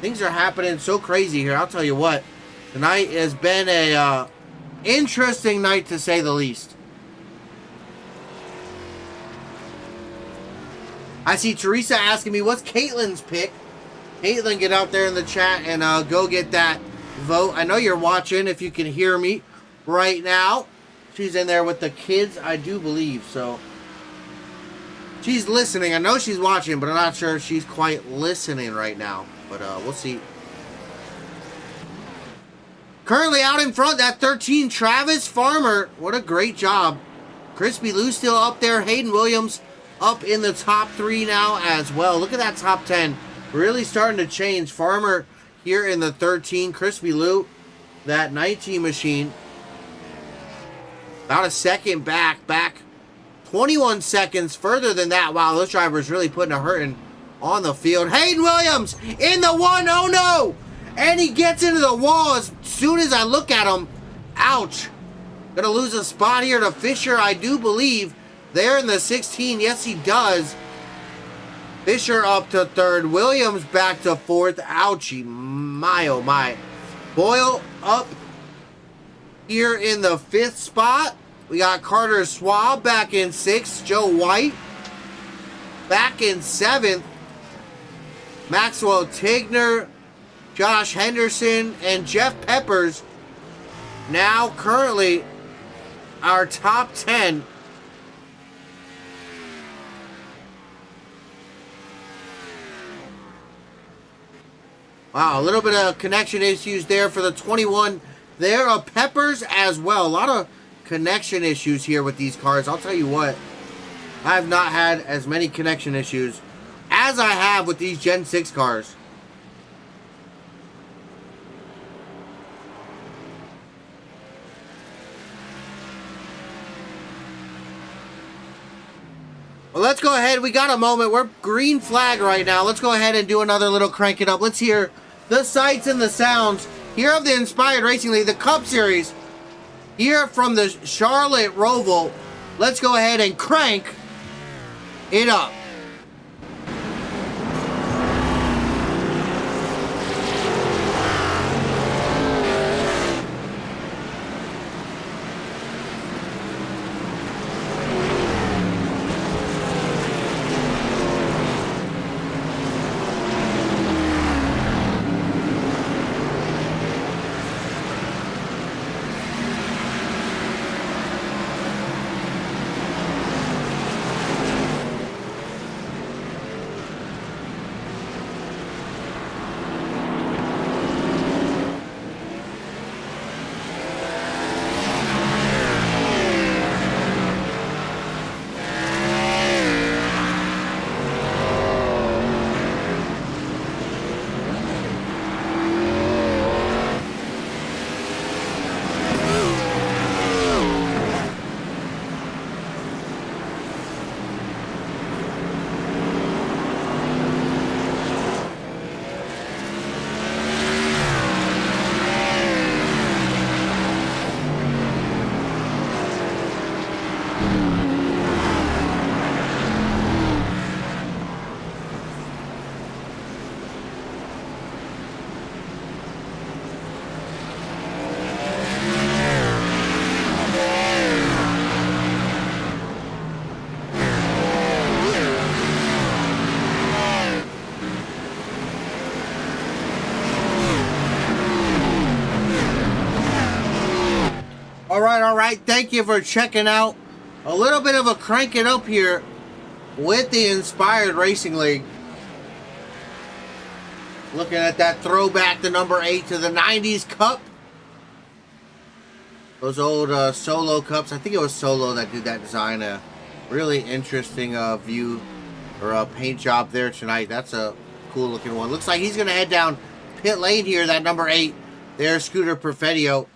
Things are happening so crazy here. I'll tell you what. Tonight has been a interesting night to say the least. I see Teresa asking me, what's Caitlin's pick? Caitlin, get out there in the chat and go get that vote. I know you're watching if you can hear me right now. She's in there with the kids, I do believe. So she's listening. I know she's watching, but I'm not sure if she's quite listening right now. But we'll see. Currently out in front, that 13, Travis Farmer. What a great job. Crispy Lou still up there. Hayden Williams up in the top 3 now as well. Look at that top 10. Really starting to change. Farmer here in the 13. Crispy Lou, that 19 machine. About a second back. 21 seconds further than that. Wow, those drivers really putting a hurting on the field. Hayden Williams in the 1. Oh no! And he gets into the wall as soon as I look at him. Ouch. Gonna lose a spot here to Fisher, I do believe. There in the 16. Yes, he does. Fisher up to 3rd. Williams back to 4th. Ouchie. My, oh my. Boyle up here in the 5th spot. We got Carter Swab back in 6th. Joe White back in 7th. Maxwell Tigner, Josh Henderson, and Jeff Peppers now currently our top 10. Wow, a little bit of connection issues there for the 21 there of Peppers as well. A lot of connection issues here with these cars. I'll tell you what, I have not had as many connection issues as I have with these Gen 6 cars. Well, let's go ahead. We got a moment. We're green flag right now. Let's go ahead and do another little crank it up. Let's hear the sights and the sounds here of the Inspired Racing League, the Cup Series, here from the Charlotte Roval. Let's go ahead and crank it up. All right. Thank you for checking out a little bit of a crank it up here with the Inspired Racing League. Looking at that throwback to number 8 to the 90s Cup. Those old Solo Cups. I think it was Solo that did that design. A really interesting view or paint job there tonight. That's a cool looking one. Looks like he's going to head down pit lane here, that number 8. There's Scooter Perfetio.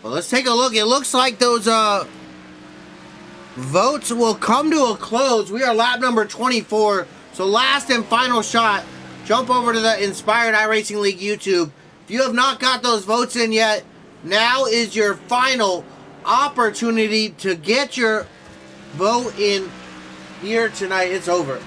Well, let's take a look. It looks like those votes will come to a close. We are lap number 24. So last and final shot. Jump over to the Inspired iRacing League YouTube. If you have not got those votes in yet, now is your final opportunity to get your vote in here tonight. It's over.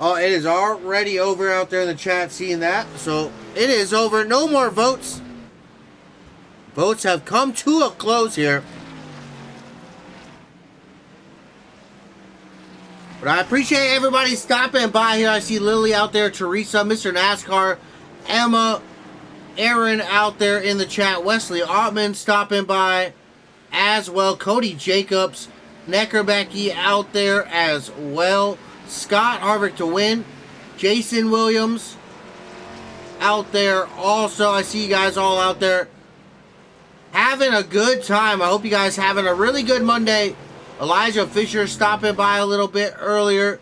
Oh, it is already over out there in the chat, seeing that. So, it is over. No more votes. Votes have come to a close here. But I appreciate everybody stopping by here. I see Lily out there, Teresa, Mr. NASCAR, Emma, Aaron out there in the chat, Wesley Ottman stopping by as well, Cody Jacobs, Neckerbecky out there as well. Scott Harvick to win. Jason Williams out there also. I see you guys all out there having a good time. I hope you guys having a really good Monday. Elijah Fisher stopping by a little bit earlier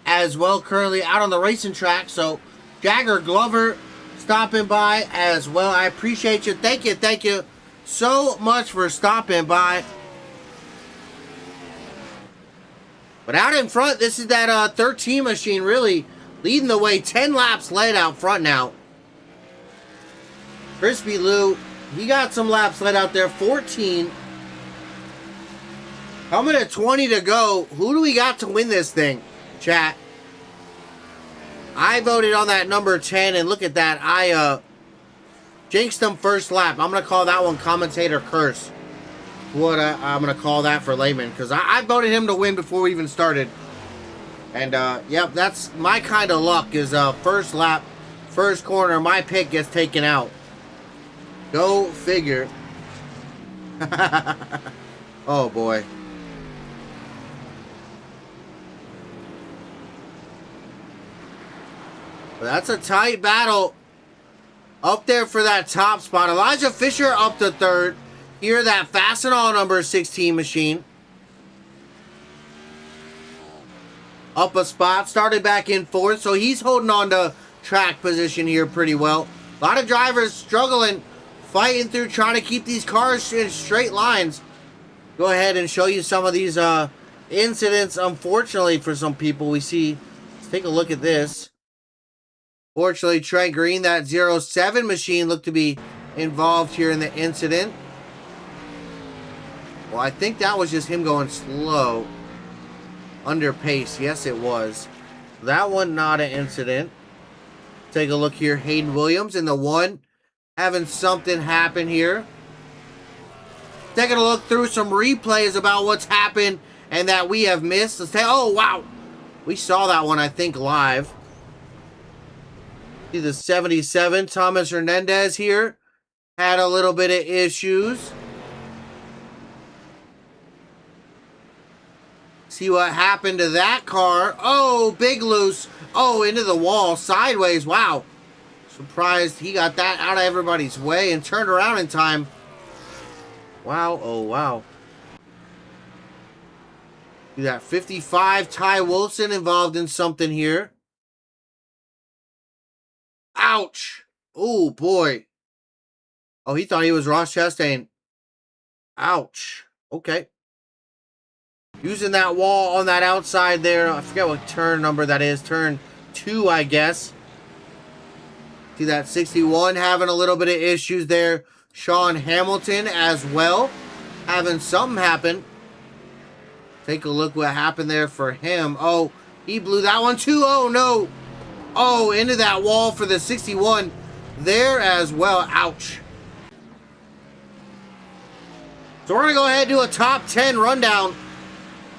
as well. Currently out on the racing track. So Jagger Glover stopping by as well. I appreciate you. Thank you so much for stopping by. But out in front, this is that 13 machine really leading the way. 10 laps led out front now. Crispy Lou, he got some laps led out there. 14. Coming at 20 to go. Who do we got to win this thing, chat? I voted on that number 10, and look at that. I jinxed him first lap. I'm going to call that one commentator curse. What I'm going to call that for layman, because I voted him to win before we even started. And, yep, that's my kind of luck is first lap, first corner, my pick gets taken out. Go figure. Oh, boy. But that's a tight battle up there for that top spot. Elijah Fisher up to third. Here, that Fastenal number 16 machine. Up a spot. Started back in fourth. So he's holding on to track position here pretty well. A lot of drivers struggling, fighting through, trying to keep these cars in straight lines. Go ahead and show you some of these incidents, unfortunately, for some people. We see, let's take a look at this. Fortunately, Trent Green, that 07 machine, looked to be involved here in the incident. Well, I think that was just him going slow. Under pace. Yes, it was. That one, not an incident. Take a look here. Hayden Williams in the 1. Having something happen here. Taking a look through some replays about what's happened and that we have missed. Let's say, oh, wow. We saw that one, I think, live. See the 77. Thomas Hernandez here. Had a little bit of issues. See what happened to that car. Oh, big loose. Oh, into the wall. Sideways. Wow. Surprised he got that out of everybody's way and turned around in time. Wow. Oh, wow. See that 55. Ty Wilson involved in something here. Ouch. Oh, boy. Oh, he thought he was Ross Chastain. Ouch. Okay. Using that wall on that outside there. I forget what turn number that is. Turn 2, I guess. See that 61 having a little bit of issues there. Sean Hamilton as well. Having something happen. Take a look what happened there for him. Oh, he blew that one too. Oh, no. Oh, into that wall for the 61 there as well. Ouch. So we're going to go ahead and do a top 10 rundown.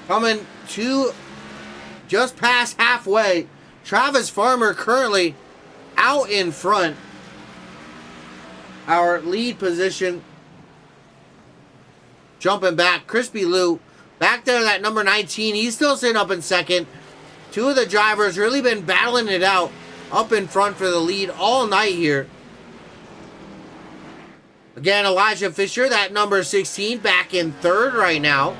Coming to just past halfway. Travis Farmer currently out in front. Our lead position. Jumping back. Crispy Lou back there, that number 19. He's still sitting up in second. Two of the drivers really been battling it out up in front for the lead all night here. Again, Elijah Fisher, that number 16, back in third right now.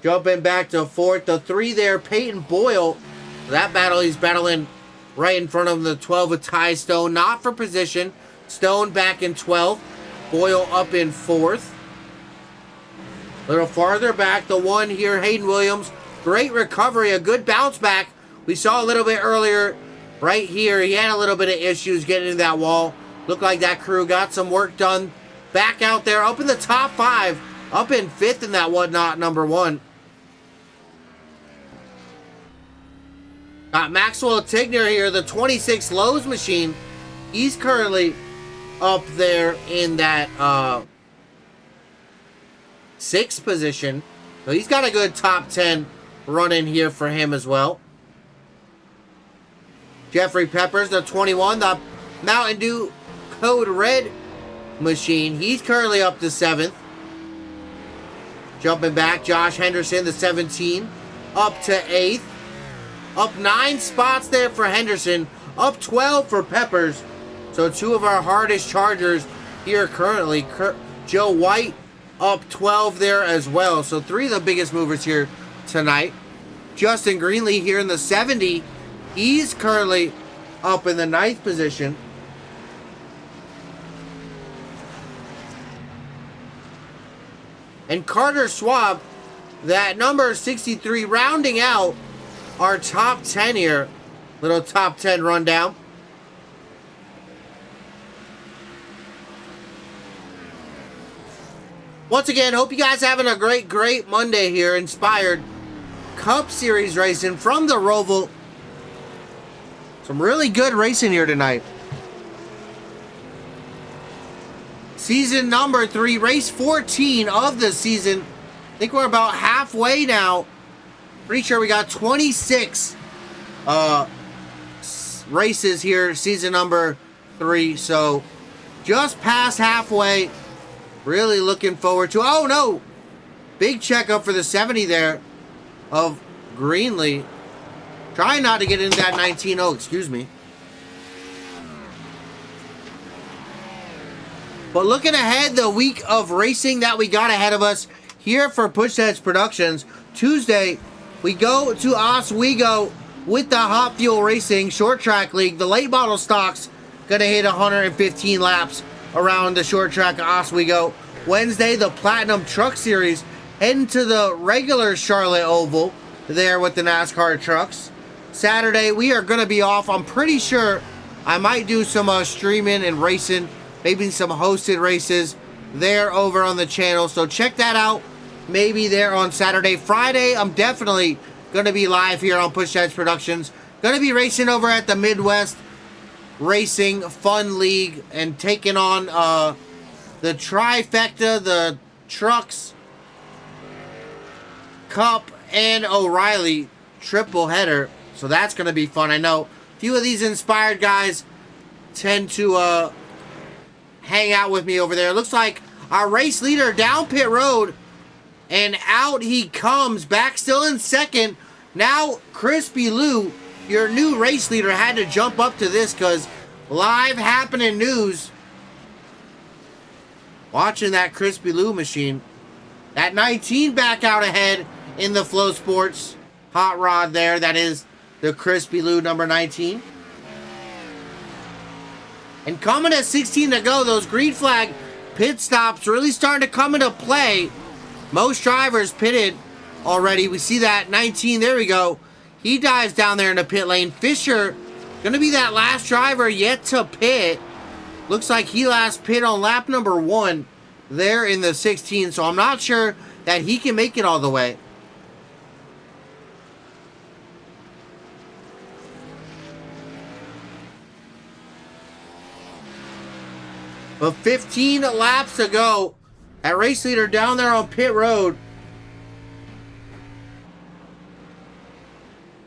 Jumping back to fourth. The 3 there, Peyton Boyle. That battle, he's battling right in front of him, the 12 with Ty Stone. Not for position. Stone back in 12th. Boyle up in 4th. A little farther back, the 1 here, Hayden Williams. Great recovery, a good bounce back. We saw a little bit earlier right here. He had a little bit of issues getting into that wall. Looked like that crew got some work done. Back out there, up in the top 5. Up in 5th in that whatnot, number 1. Got Maxwell Tigner here, the 26 Lowe's machine. He's currently up there in that 6th position. So he's got a good top 10 run in here for him as well. Jeffrey Peppers, the 21, the Mountain Dew Code Red machine. He's currently up to 7th. Jumping back, Josh Henderson, the 17, up to 8th. Up 9 spots there for Henderson. Up 12 for Peppers. So 2 of our hardest chargers here currently. Joe White up 12 there as well. So 3 of the biggest movers here tonight. Justin Greenlee here in the 70. He's currently up in the 9th position. And Carter Schwab, that number 63, rounding out our top 10 here. Little top 10 rundown. Once again, hope you guys having a great Monday here. Inspired Cup Series racing from the Roval. Some really good racing here tonight. Season number 3, race 14 of the season. I think we're about halfway now. Pretty sure we got 26 races here, season number 3. So just past halfway. Really looking forward to. Oh no! Big checkup for the 70 there of Greenlee. Trying not to get into that 19. Oh, excuse me. But looking ahead, the week of racing that we got ahead of us here for Pushheads Productions. Tuesday, we go to Oswego with the Hot Fuel Racing Short Track League. The late model stocks gonna hit 115 laps around the short track of Oswego. Wednesday, the Platinum Truck Series heading to the regular Charlotte Oval there with the NASCAR trucks. Saturday, we are going to be off. I'm pretty sure I might do some streaming and racing, maybe some hosted races there over on the channel. So check that out. Maybe there on Saturday. Friday, I'm definitely going to be live here on Pushheads Productions. Going to be racing over at the Midwest Racing Fun League and taking on the trifecta, the Trucks, Cup, and O'Reilly triple header. So that's going to be fun. I know a few of these inspired guys tend to hang out with me over there. It looks like our race leader down pit road, and out he comes, back still in second. Now Crispy Lou, your new race leader, had to jump up to this because live happening news. Watching that Crispy Lou machine. That 19 back out ahead in the Flow Sports hot rod there. That is the Crispy Lou number 19. And coming at 16 to go, those green flag pit stops really starting to come into play. Most drivers pitted already. We see that 19, there we go. He dives down there in the pit lane. Fisher, gonna be that last driver yet to pit. Looks like he last pit on lap number 1 there in the 16, so I'm not sure that he can make it all the way. But 15 laps to go. That race leader down there on pit road.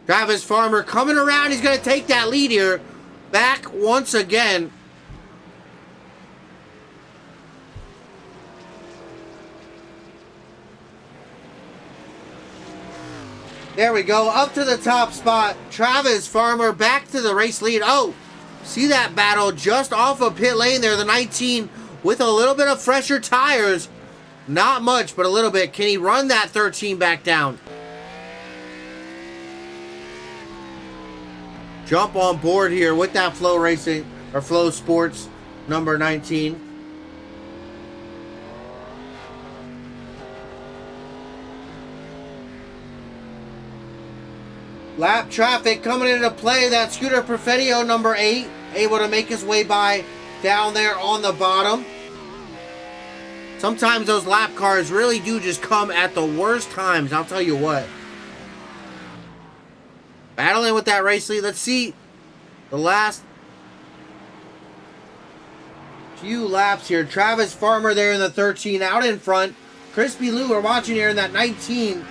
Travis Farmer coming around. He's going to take that lead here. Back once again. There we go. Up to the top spot. Travis Farmer back to the race lead. Oh, see that battle just off of pit lane there. The 19 with a little bit of fresher tires. Not much, but a little bit. Can he run that 13 back down? Jump on board here with that Flow Racing or Flow Sports number 19. Lap traffic coming into play. That Scooter Perfettio number 8 able to make his way by down there on the bottom. Sometimes those lap cars really do just come at the worst times, I'll tell you what. Battling with that race lead. Let's see the last few laps here. Travis Farmer there in the 13 out in front. Crispy Lou we're watching here in that 19.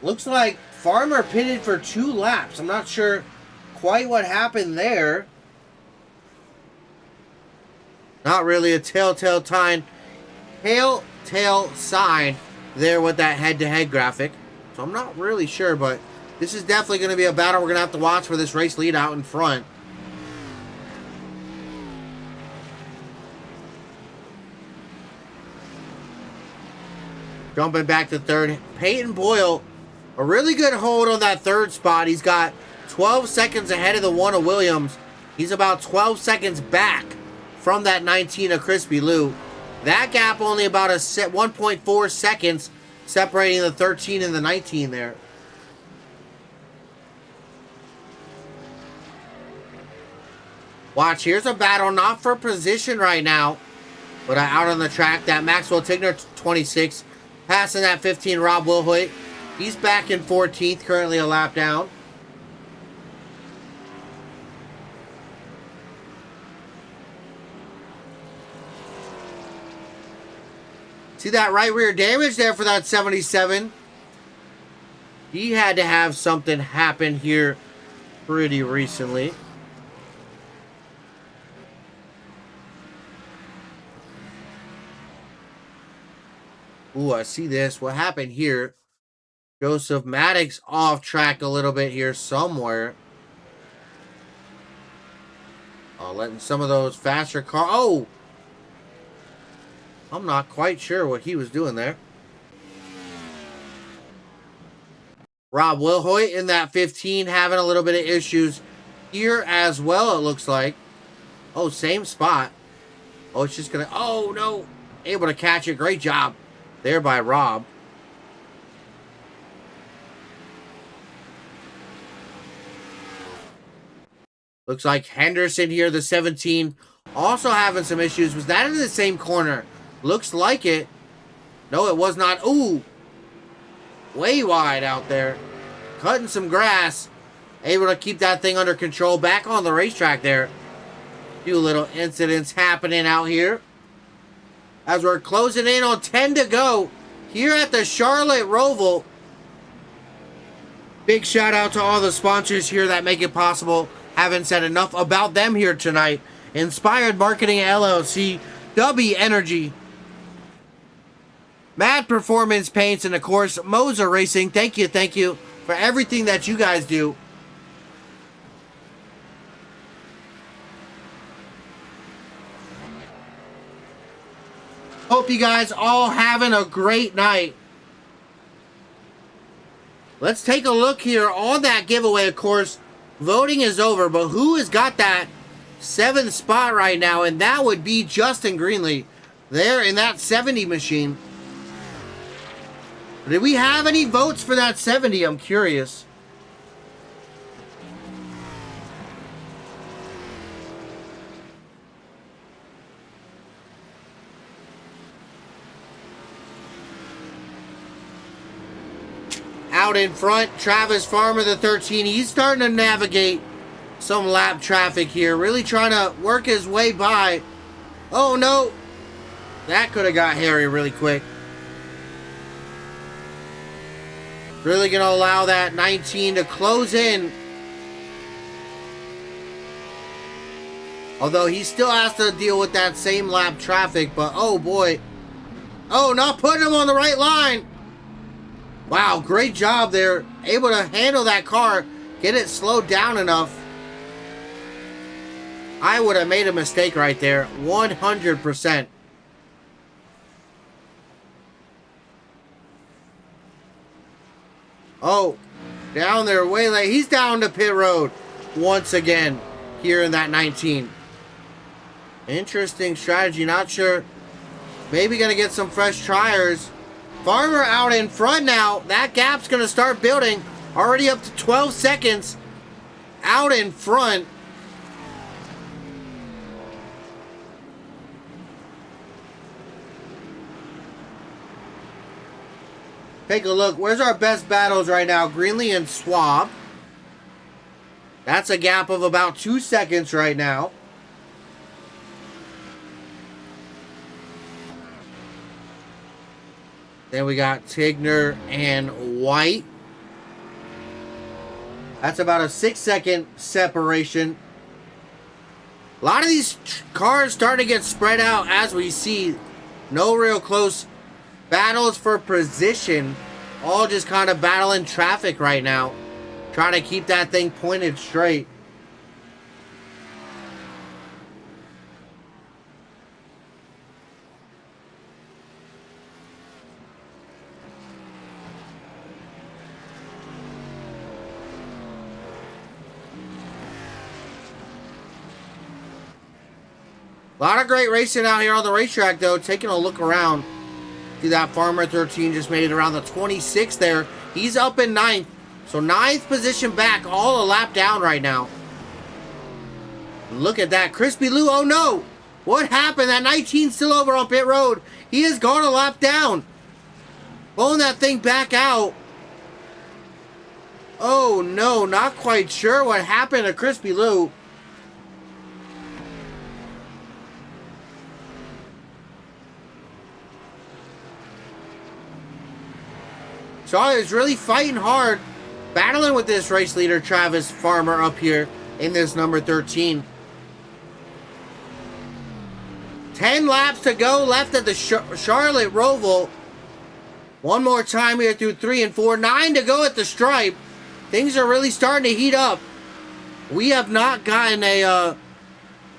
Looks like Farmer pitted for 2 laps. I'm not sure quite what happened there. Not really a telltale sign there with that head-to-head graphic. So I'm not really sure, but this is definitely going to be a battle we're going to have to watch for this race lead out in front. Jumping back to third. Peyton Boyle, a really good hold on that third spot. He's got 12 seconds ahead of the one of Williams. He's about 12 seconds back from that 19 of Crispy Lou. That gap only about a 1.4 seconds separating the 13 and the 19 there. Watch, here's a battle not for position right now, but out on the track. That Maxwell Tigner 26 passing that 15 Rob Wilhoit. He's back in 14th, currently a lap down. See that right rear damage there for that 77. He had to have something happen here pretty recently. Ooh, I see this. What happened here? Joseph Maddox off track a little bit here somewhere. Oh, letting some of those faster cars. Oh! I'm not quite sure what he was doing there. Rob Wilhoit in that 15 having a little bit of issues here as well, it looks like. Oh, same spot. Oh, it's just going to... Oh, no. Able to catch it. Great job there by Rob. Looks like Henderson here, the 17, also having some issues. Was that in the same corner? Looks like it. No, it was not. Ooh. Way wide out there. Cutting some grass. Able to keep that thing under control. Back on the racetrack there. Few little incidents happening out here. As we're closing in on 10 to go here at the Charlotte Roval. Big shout out to all the sponsors here that make it possible. Haven't said enough about them here tonight. Inspired Marketing LLC. W Energy. Mad Performance Paints, and of course, Moser Racing. Thank you for everything that you guys do. Hope you guys all having a great night. Let's take a look here on that giveaway. Of course, voting is over, but who has got that 7th spot right now? And that would be Justin Greenlee there in that 70 machine. Did we have any votes for that 70? I'm curious. Out in front, Travis Farmer, the 13. He's starting to navigate some lap traffic here. Really trying to work his way by. Oh no. That could have got hairy really quick. Really going to allow that 19 to close in. Although he still has to deal with that same lap traffic. But oh boy. Oh, not putting him on the right line. Wow, great job there. Able to handle that car. Get it slowed down enough. I would have made a mistake right there. 100%. Oh, down there way late. He's down to pit road once again here in that 19. Interesting strategy. Not sure. Maybe going to get some fresh tires. Farmer out in front now. That gap's going to start building. Already up to 12 seconds out in front. Take a look. Where's our best battles right now? Greenlee and Swab. That's a gap of about 2 seconds right now. Then we got Tigner and White. That's about a 6-second separation. A lot of these cars starting to get spread out as we see. No real close battles for position. All just kind of battling traffic right now. Trying to keep that thing pointed straight. A lot of great racing out here on the racetrack, though. Taking a look around. See that Farmer 13 just made it around the 26th there. He's up in 9th. So 9th position back, all a lap down right now. Look at that. Crispy Lou, oh no! What happened? That 19's still over on pit road. He has gone a lap down. Pulling that thing back out. Oh no, not quite sure what happened to Crispy Lou. Charlie is really fighting hard, battling with this race leader, Travis Farmer, up here in this number 13. 10 laps to go left at the Charlotte Roval. One more time here through 3 and 4. 9 to go at the stripe. Things are really starting to heat up. We have not gotten a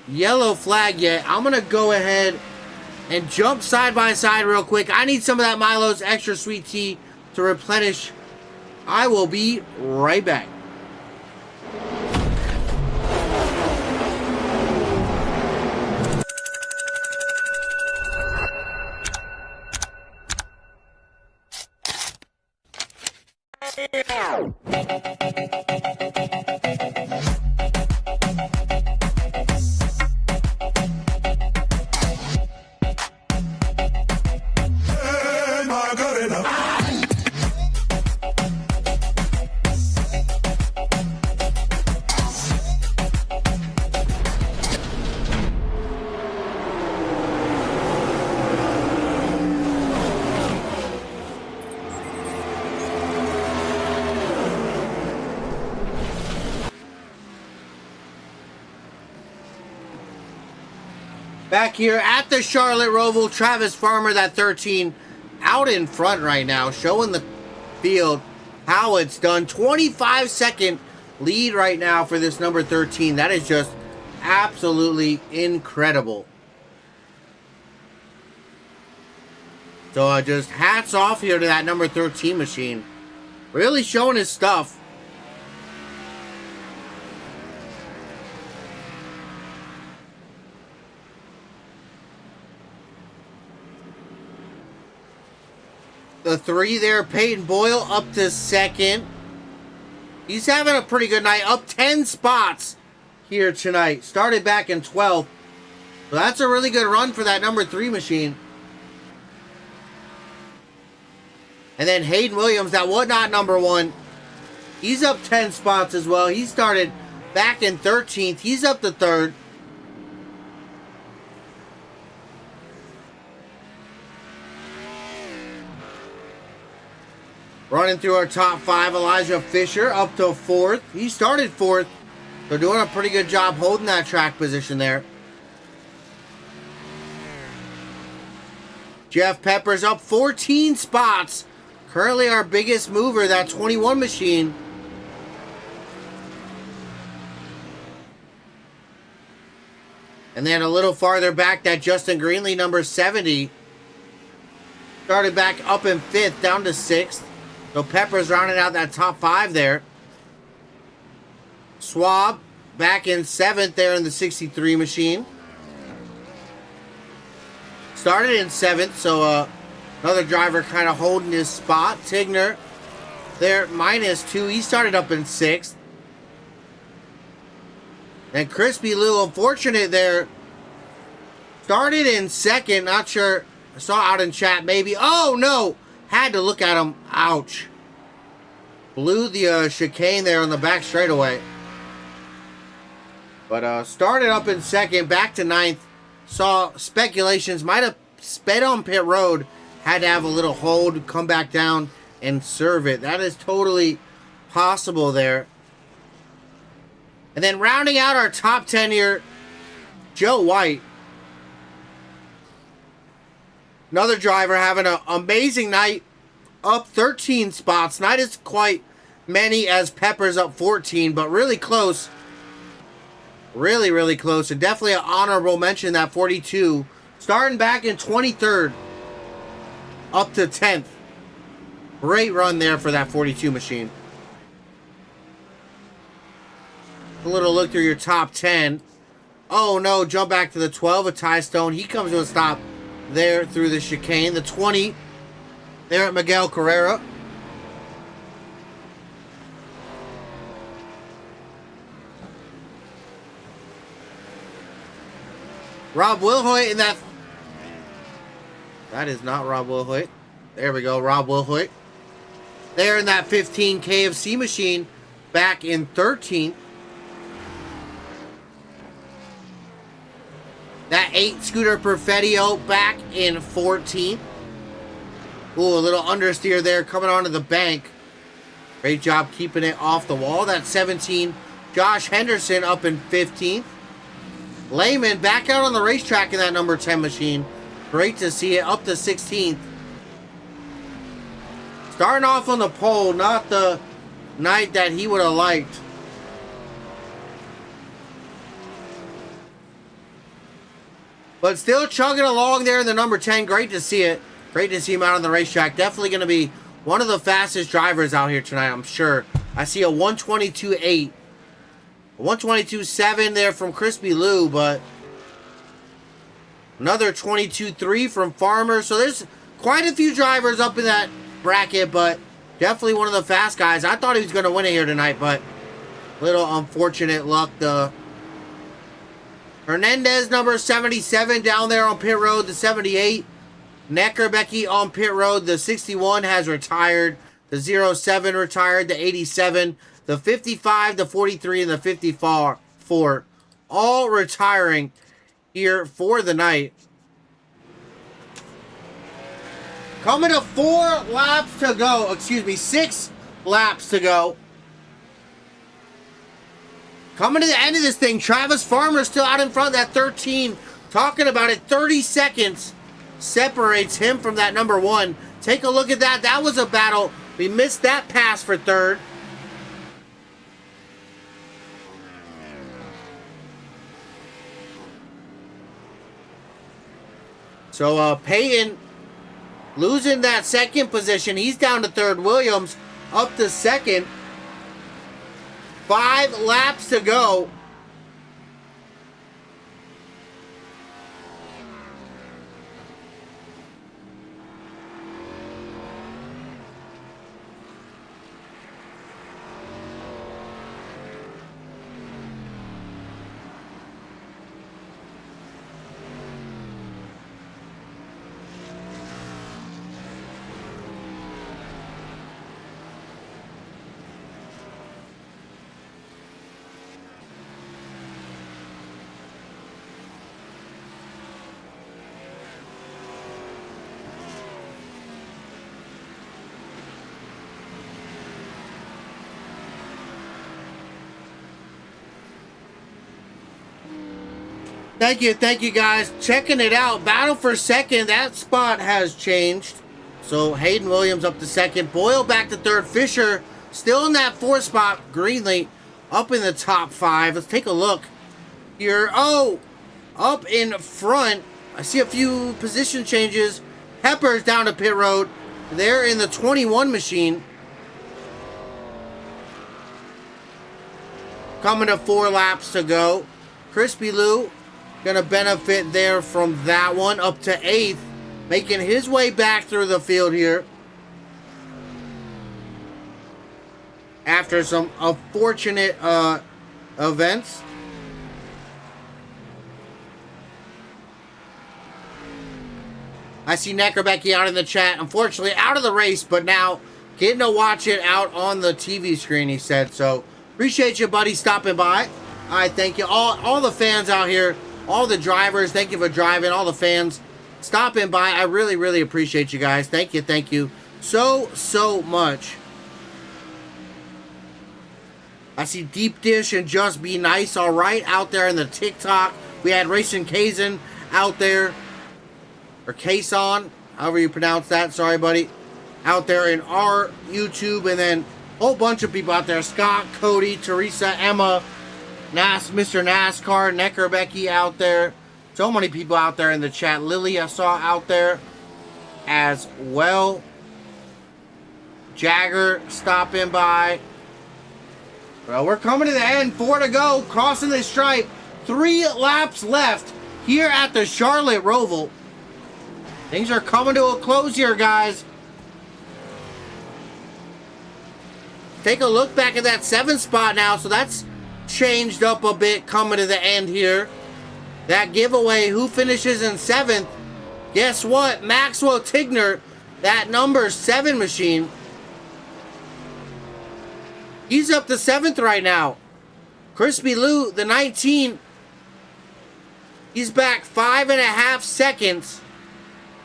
yellow flag yet. I'm going to go ahead and jump side by side real quick. I need some of that Milo's Extra Sweet Tea to replenish. I will be right back. Back here at the Charlotte Roval, Travis Farmer, that 13, out in front right now, showing the field how it's done. 25-second lead right now for this number 13. That is just absolutely incredible. So just hats off here to that number 13 machine. Really showing his stuff. The 3 there, Peyton Boyle, up to 2nd. He's having a pretty good night. Up 10 spots here tonight. Started back in 12th. So that's a really good run for that number 3 machine. And then Hayden Williams, that whatnot number 1. He's up 10 spots as well. He started back in 13th. He's up to 3rd. Running through our top 5, Elijah Fisher up to 4th. He started 4th. They're doing a pretty good job holding that track position there. Jeff Peppers up 14 spots. Currently our biggest mover, that 21 machine. And then a little farther back, that Justin Greenlee, number 70. Started back up in 5th, down to 6th. So Peppers rounding out that top 5 there. Schwab back in 7th there in the 63 machine. Started in 7th, so another driver kind of holding his spot. Tigner there, -2. He started up in 6th. And Crispy Lou, unfortunate there. Started in 2nd. Not sure. I saw out in chat maybe. Oh, no. Had to look at him. Ouch. Blew the chicane there on the back straightaway. But started up in 2nd. Back to 9th. Saw speculations. Might have sped on pit road. Had to have a little hold. Come back down and serve it. That is totally possible there. And then rounding out our top 10 here, Joe White. Another driver having an amazing night. Up 13 spots. Not as quite many as Peppers, up 14, but really close. Really, really close. And definitely an honorable mention, that 42. Starting back in 23rd. Up to 10th. Great run there for that 42 machine. A little look through your top 10. Oh no, jump back to the 12 of Ty Stone. He comes to a stop there through the chicane. The 20 there at Miguel Carrera. Rob Wilhoit in that. That is not Rob Wilhoit. There we go, Rob Wilhoit. There in that 15 KFC machine, back in 13th. That 8 Scooter Perfettio back in 14th. Ooh, a little understeer there coming onto the bank. Great job keeping it off the wall. That 17 Josh Henderson up in 15th. Lehman back out on the racetrack in that number 10 machine. Great to see it up to 16th. Starting off on the pole, not the night that he would have liked. But still chugging along there in the number 10. Great to see it. Great to see him out on the racetrack. Definitely going to be one of the fastest drivers out here tonight, I'm sure. I see a 122.8. A 122.7 there from Crispy Lou, but another 22.3 from Farmer. So there's quite a few drivers up in that bracket, but definitely one of the fast guys. I thought he was going to win it here tonight, but little unfortunate luck. The Hernandez, number 77, down there on pit road. The 78. Neckerbecky on pit road. The 61 has retired. The 07 retired. The 87. The 55, the 43, and the 54. All retiring here for the night. Coming to 4 laps to go. Excuse me, 6 laps to go. Coming to the end of this thing, Travis Farmer still out in front, that 13. Talking about it, 30 seconds separates him from that number 1. Take a look at that. That was a battle. We missed that pass for 3rd. So Peyton losing that 2nd position. He's down to 3rd. Williams up to 2nd. 5 laps to go. Thank you guys. Checking it out. Battle for second. That spot has changed. So Hayden Williams up to second. Boyle back to third. Fisher still in that fourth spot. Greenlee up in the top 5. Let's take a look here. Oh, up in front. I see a few position changes. Pepper's down to pit road. They're in the 21 machine. Coming to 4 laps to go. Crispy Lou gonna benefit there from that one. Up to 8th. Making his way back through the field here. After some unfortunate events. I see Neckerbecky out in the chat. Unfortunately, out of the race, but now getting to watch it out on the TV screen, he said. So, appreciate you, buddy, stopping by. I thank you. All the fans out here, all the drivers, thank you for driving. All the fans stopping by. I really, really appreciate you guys. Thank you so much. I see Deep Dish and Just Be Nice, all right, out there in the TikTok. We had Racing Kazan out there. Or Kason, however you pronounce that. Sorry, buddy. Out there in our YouTube. And then a whole bunch of people out there. Scott, Cody, Teresa, Emma, Mr. NASCAR, Neckerbecky out there. So many people out there in the chat. Lily, I saw out there as well. Jagger stopping by. Well, we're coming to the end. 4 to go. Crossing the stripe. 3 laps left here at the Charlotte Roval. Things are coming to a close here, guys. Take a look back at that 7th spot now. So that's changed up a bit coming to the end here. That giveaway, who finishes in 7th? Guess what? Maxwell Tigner, that number 7 machine. He's up to 7th right now. Crispy Lou, the 19. He's back 5.5 seconds.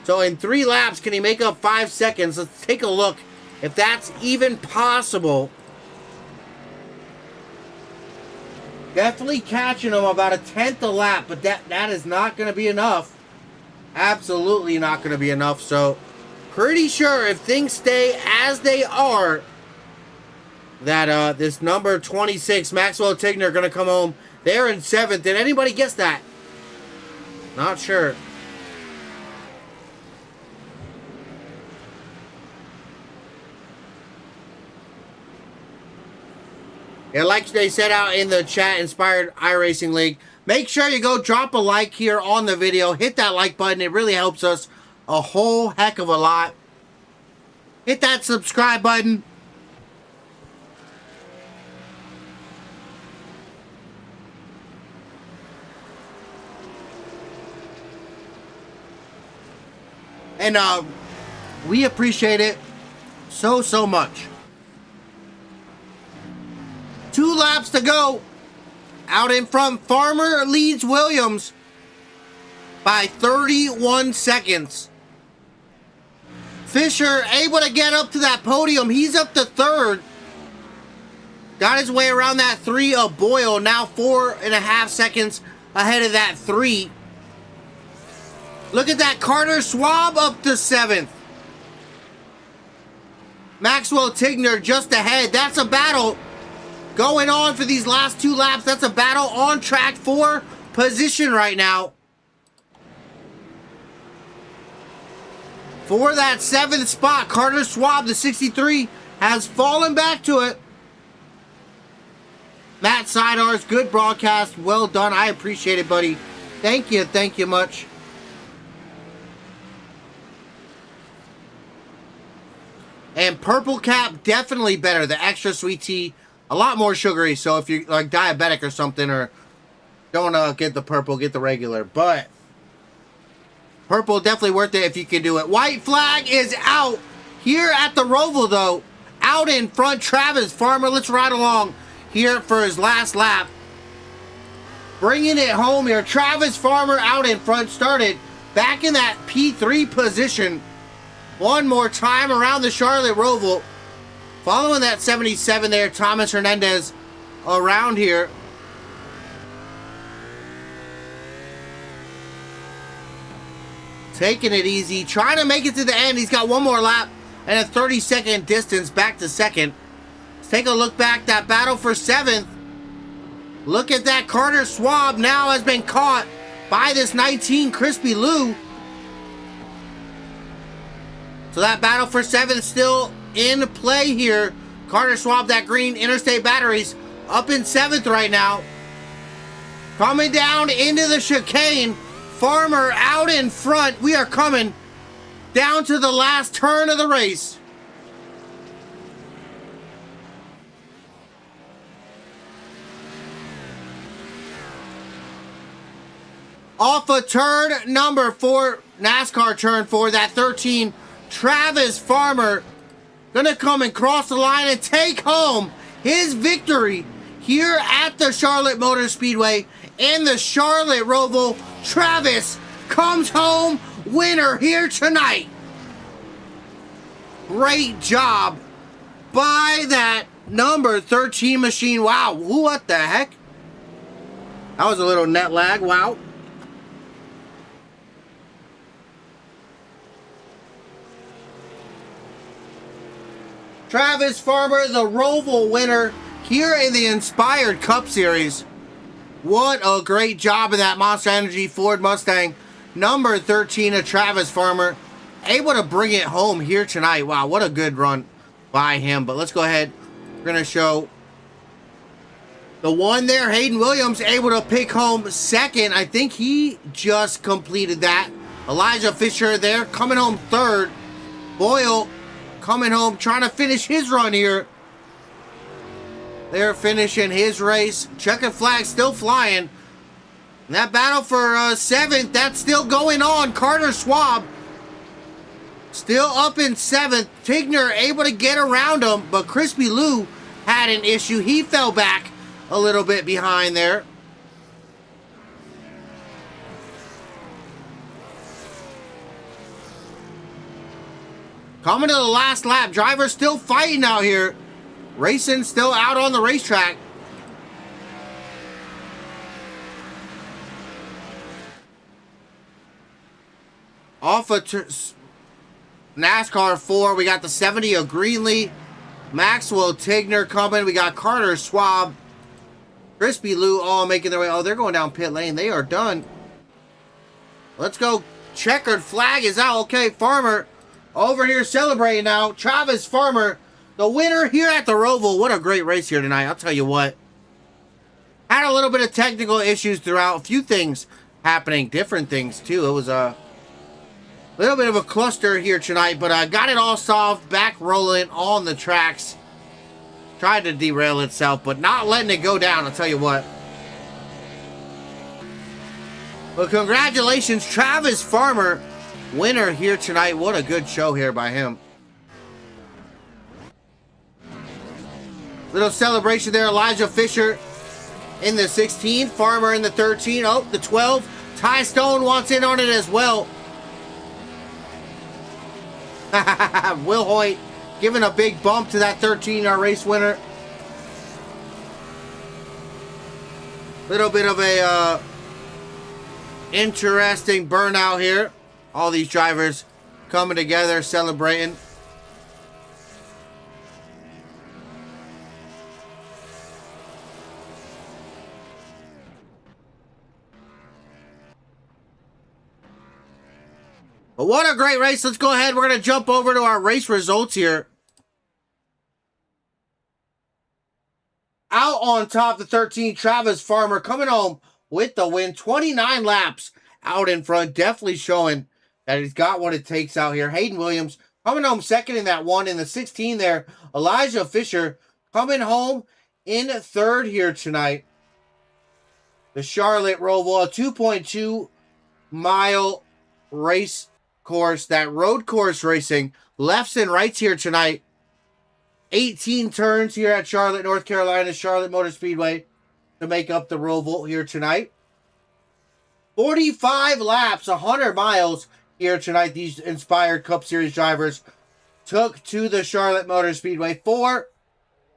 So in 3 laps, can he make up 5 seconds? Let's take a look if that's even possible. Definitely catching him about a 10th a lap, but that is not going to be enough. Absolutely not going to be enough. So pretty sure if things stay as they are, that this number 26, Maxwell Tigner, going to come home. They're in 7th. Did anybody guess that? Not sure. Yeah, like they said out in the chat, Inspired iRacing League, make sure you go drop a like here on the video. Hit that like button. It really helps us a whole heck of a lot. Hit that subscribe button. And we appreciate it so much. 2 laps to go. Out in front, Farmer leads Williams by 31 seconds. Fisher able to get up to that podium. He's up to 3rd. Got his way around that 3 of Boyle. Now 4.5 seconds ahead of that 3. Look at that. Carter Schwab up to 7th. Maxwell Tigner just ahead. That's a battle going on for these last 2 laps. That's a battle on track for position right now. For that 7th spot, Carter Schwab, the 63, has fallen back to it. Matt Sidars, good broadcast. Well done. I appreciate it, buddy. Thank you much. And Purple Cap, definitely better. The extra sweet tea, a lot more sugary. So if you're like diabetic or something, or don't get the purple, get the regular. But purple, definitely worth it if you can do it. White flag is out here at the Roval, though. Out in front, Travis Farmer. Let's ride along here for his last lap. Bringing it home here. Travis Farmer out in front, started back in that P3 position. One more time around the Charlotte Roval. Following that 77 there, Thomas Hernandez around here. taking it easy, trying to make it to the end. He's got one more lap and a 30-second distance back to second. Let's take a look back. That battle for 7th. Look at that. Carter Schwab now has been caught by this 19 Crispy Lou. So that battle for 7th still in play here. Carter Schwab, that green Interstate Batteries, up in 7th right now. Coming down into the chicane. Farmer out in front. We are coming down to the last turn of the race. Off of turn number 4, NASCAR turn 4, that 13, Travis Farmer gonna come and cross the line and take home his victory here at the Charlotte Motor Speedway in the Charlotte Roval. Travis comes home winner here tonight. Great job by that number 13 machine. Wow, what the heck? That was a little net lag, wow. Travis Farmer, the Roval winner here in the Inspired Cup Series. What a great job of that Monster Energy Ford Mustang. Number 13 of Travis Farmer. Able to bring it home here tonight. Wow, what a good run by him. But let's go ahead. We're going to show the one there. Hayden Williams able to pick home second. I think he just completed that. Elijah Fisher there coming home third. Boyle coming home, trying to finish his run here. They're finishing his race. Checkered flag still flying. And that battle for 7th, that's still going on. Carter Schwab still up in 7th. Tigner able to get around him, but Crispy Lou had an issue. He fell back a little bit behind there. Coming to the last lap. Drivers still fighting out here. Racing still out on the racetrack. Off of NASCAR 4, we got the 70 of Greenlee. Maxwell Tigner coming. We got Carter Schwab. Crispy Lou all making their way. Oh, they're going down pit lane. They are done. Let's go. Checkered flag is out. Okay, Farmer over here celebrating now. Travis Farmer, the winner here at the Roval. What a great race here tonight. I'll tell you what. Had a little bit of technical issues throughout. A few things happening. Different things, too. It was a little bit of a cluster here tonight. But I got it all solved. Back rolling on the tracks. Tried to derail itself, but not letting it go down. I'll tell you what. Well, congratulations, Travis Farmer. Winner here tonight. What a good show here by him. Little celebration there. Elijah Fisher in the 16. Farmer in the 13. Oh, the 12. Ty Stone wants in on it as well. Will Hoyt giving a big bump to that 13-yard race winner. Little bit of a interesting burnout here. All these drivers coming together, celebrating. But what a great race. Let's go ahead. We're going to jump over to our race results here. Out on top, the 13, Travis Farmer coming home with the win. 29 laps out in front. Definitely showing that he's got what it takes out here. Hayden Williams coming home second in that one. In the 16 there, Elijah Fisher coming home in third here tonight. The Charlotte Roval, a 2.2 mile race course, that road course racing, lefts and rights here tonight. 18 turns here at Charlotte, North Carolina, Charlotte Motor Speedway to make up the Roval here tonight. 45 laps, 100 miles here tonight. These Inspired Cup Series drivers took to the Charlotte Motor Speedway. 4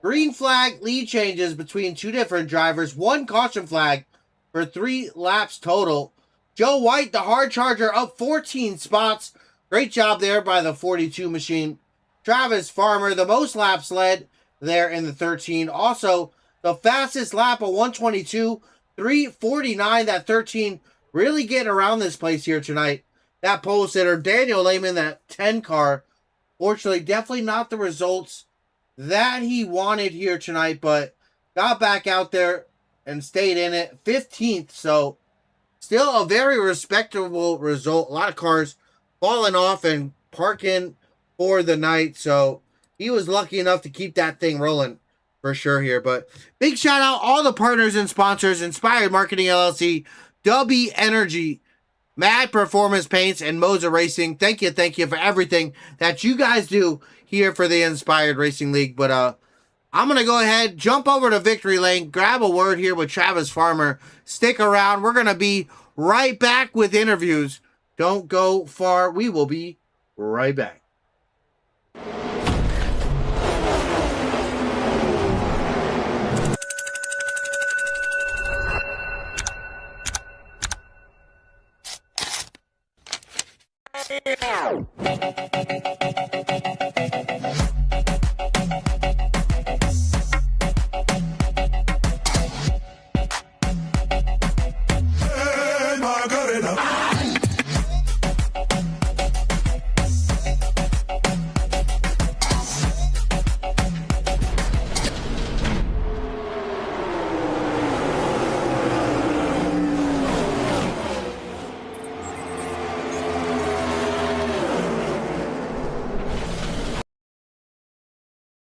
green flag lead changes between 2 different drivers. 1 caution flag for 3 laps total. Joe White, the hard charger, up 14 spots. Great job there by the 42 machine. Travis Farmer, the most laps led there in the 13. Also, the fastest lap of 122, 3:49. That 13 really getting around this place here tonight. That pole sitter, Daniel Lehman, that 10 car. Fortunately, definitely not the results that he wanted here tonight, but got back out there and stayed in it. 15th, so still a very respectable result. A lot of cars falling off and parking for the night, so he was lucky enough to keep that thing rolling for sure here. But big shout out all the partners and sponsors: Inspired Marketing LLC, W Energy, Mad Performance Paints, and Moza Racing. Thank you for everything that you guys do here for the Inspired Racing League. But I'm going to go ahead, jump over to Victory Lane, grab a word here with Travis Farmer. Stick around. We're going to be right back with interviews. Don't go far. We will be right back.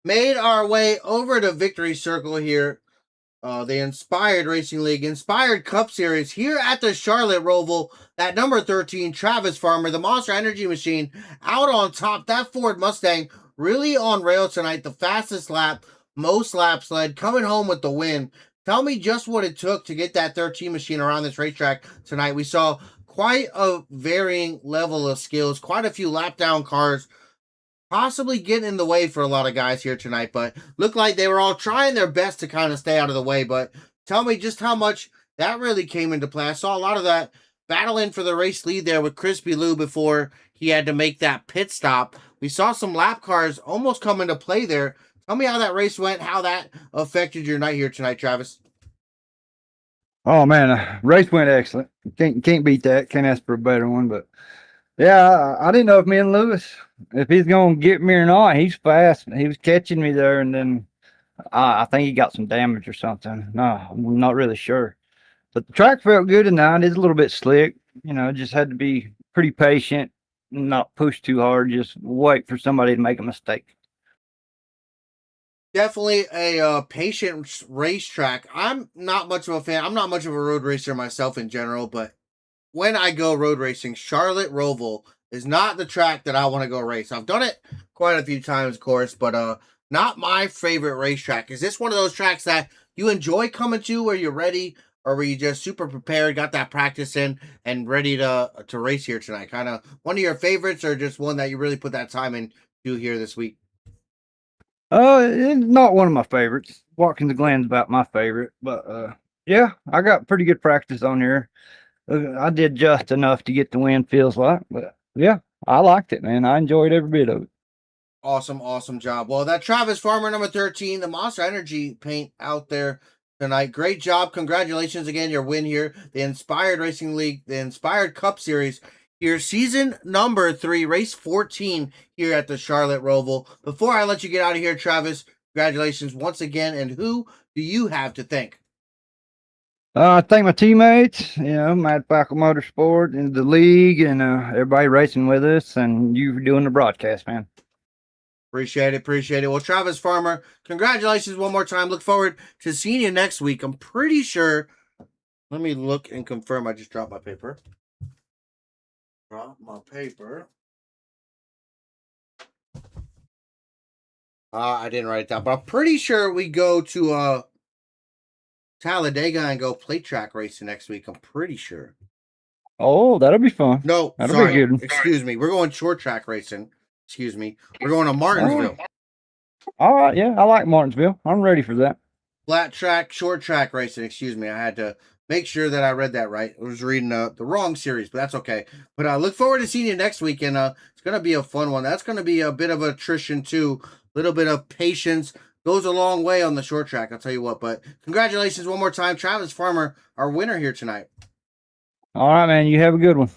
Made our way over to Victory Circle here. The Inspired Racing League, Inspired Cup Series here at the Charlotte Roval. That number 13, Travis Farmer, the Monster Energy Machine, out on top. That Ford Mustang really on rails tonight. The fastest lap, most laps led, coming home with the win. Tell me just what it took to get that 13 machine around this racetrack tonight. We saw quite a varying level of skills, quite a few lap down cars, possibly getting in the way for a lot of guys here tonight, but looked like they were all trying their best to kind of stay out of the way. But tell me just how much that really came into play. I saw a lot of that battling for the race lead there with Crispy Lou before he had to make that pit stop. We saw some lap cars almost come into play there. Tell me how that race went, how that affected your night here tonight, Travis. Oh man, race went excellent. Can't beat that. Can't ask for a better one. But yeah, I didn't know if me and Lewis, if he's gonna get me or not. He's fast. He was catching me there, and then I think he got some damage or something. No, I'm not really sure. But the track felt good tonight. It's a little bit slick. Just had to be pretty patient, not push too hard. Just wait for somebody to make a mistake. Definitely a patient racetrack. I'm not much of a fan. I'm not much of a road racer myself in general, but when I go road racing, Charlotte Roval is not the track that I want to go race. I've done it quite a few times, of course, but not my favorite racetrack. Is this one of those tracks that you enjoy coming to, where you're ready, or were you just super prepared, got that practice in, and ready to race here tonight? Kind of one of your favorites, or just one that you really put that time into here this week? It's not one of my favorites. Watkins Glen's about my favorite, but yeah, I got pretty good practice on here. I did just enough to get the win, feels like, but yeah, I liked it, man. I enjoyed every bit of it. Awesome job. Well, that Travis Farmer, number 13, the Monster Energy paint out there tonight. Great job. Congratulations again, your win here. The Inspired Racing League, the Inspired Cup Series here, season number 3, race 14 here at the Charlotte Roval. Before I let you get out of here, Travis, congratulations once again. And who do you have to thank? I thank my teammates, Mad Falcon Motorsport and the league, and everybody racing with us, and you for doing the broadcast, man. Appreciate it. Well, Travis Farmer, congratulations one more time. Look forward to seeing you next week. I'm pretty sure. Let me look and confirm. I just dropped my paper. I didn't write it down, but I'm pretty sure we go to Talladega and go plate track racing next week. I'm pretty sure. Oh, that'll be fun. No, that'll sorry. be good. Excuse me. We're going short track racing. Excuse me. We're going to Martinsville. All right, yeah, I like Martinsville. I'm ready for that. Flat track, short track racing. Excuse me. I had to make sure that I read that right. I was reading the wrong series, but that's okay. But look forward to seeing you next week, and it's going to be a fun one. That's going to be a bit of attrition too, a little bit of patience. Goes a long way on the short track, I'll tell you what. But congratulations one more time, Travis Farmer, our winner here tonight. All right, man. You have a good one.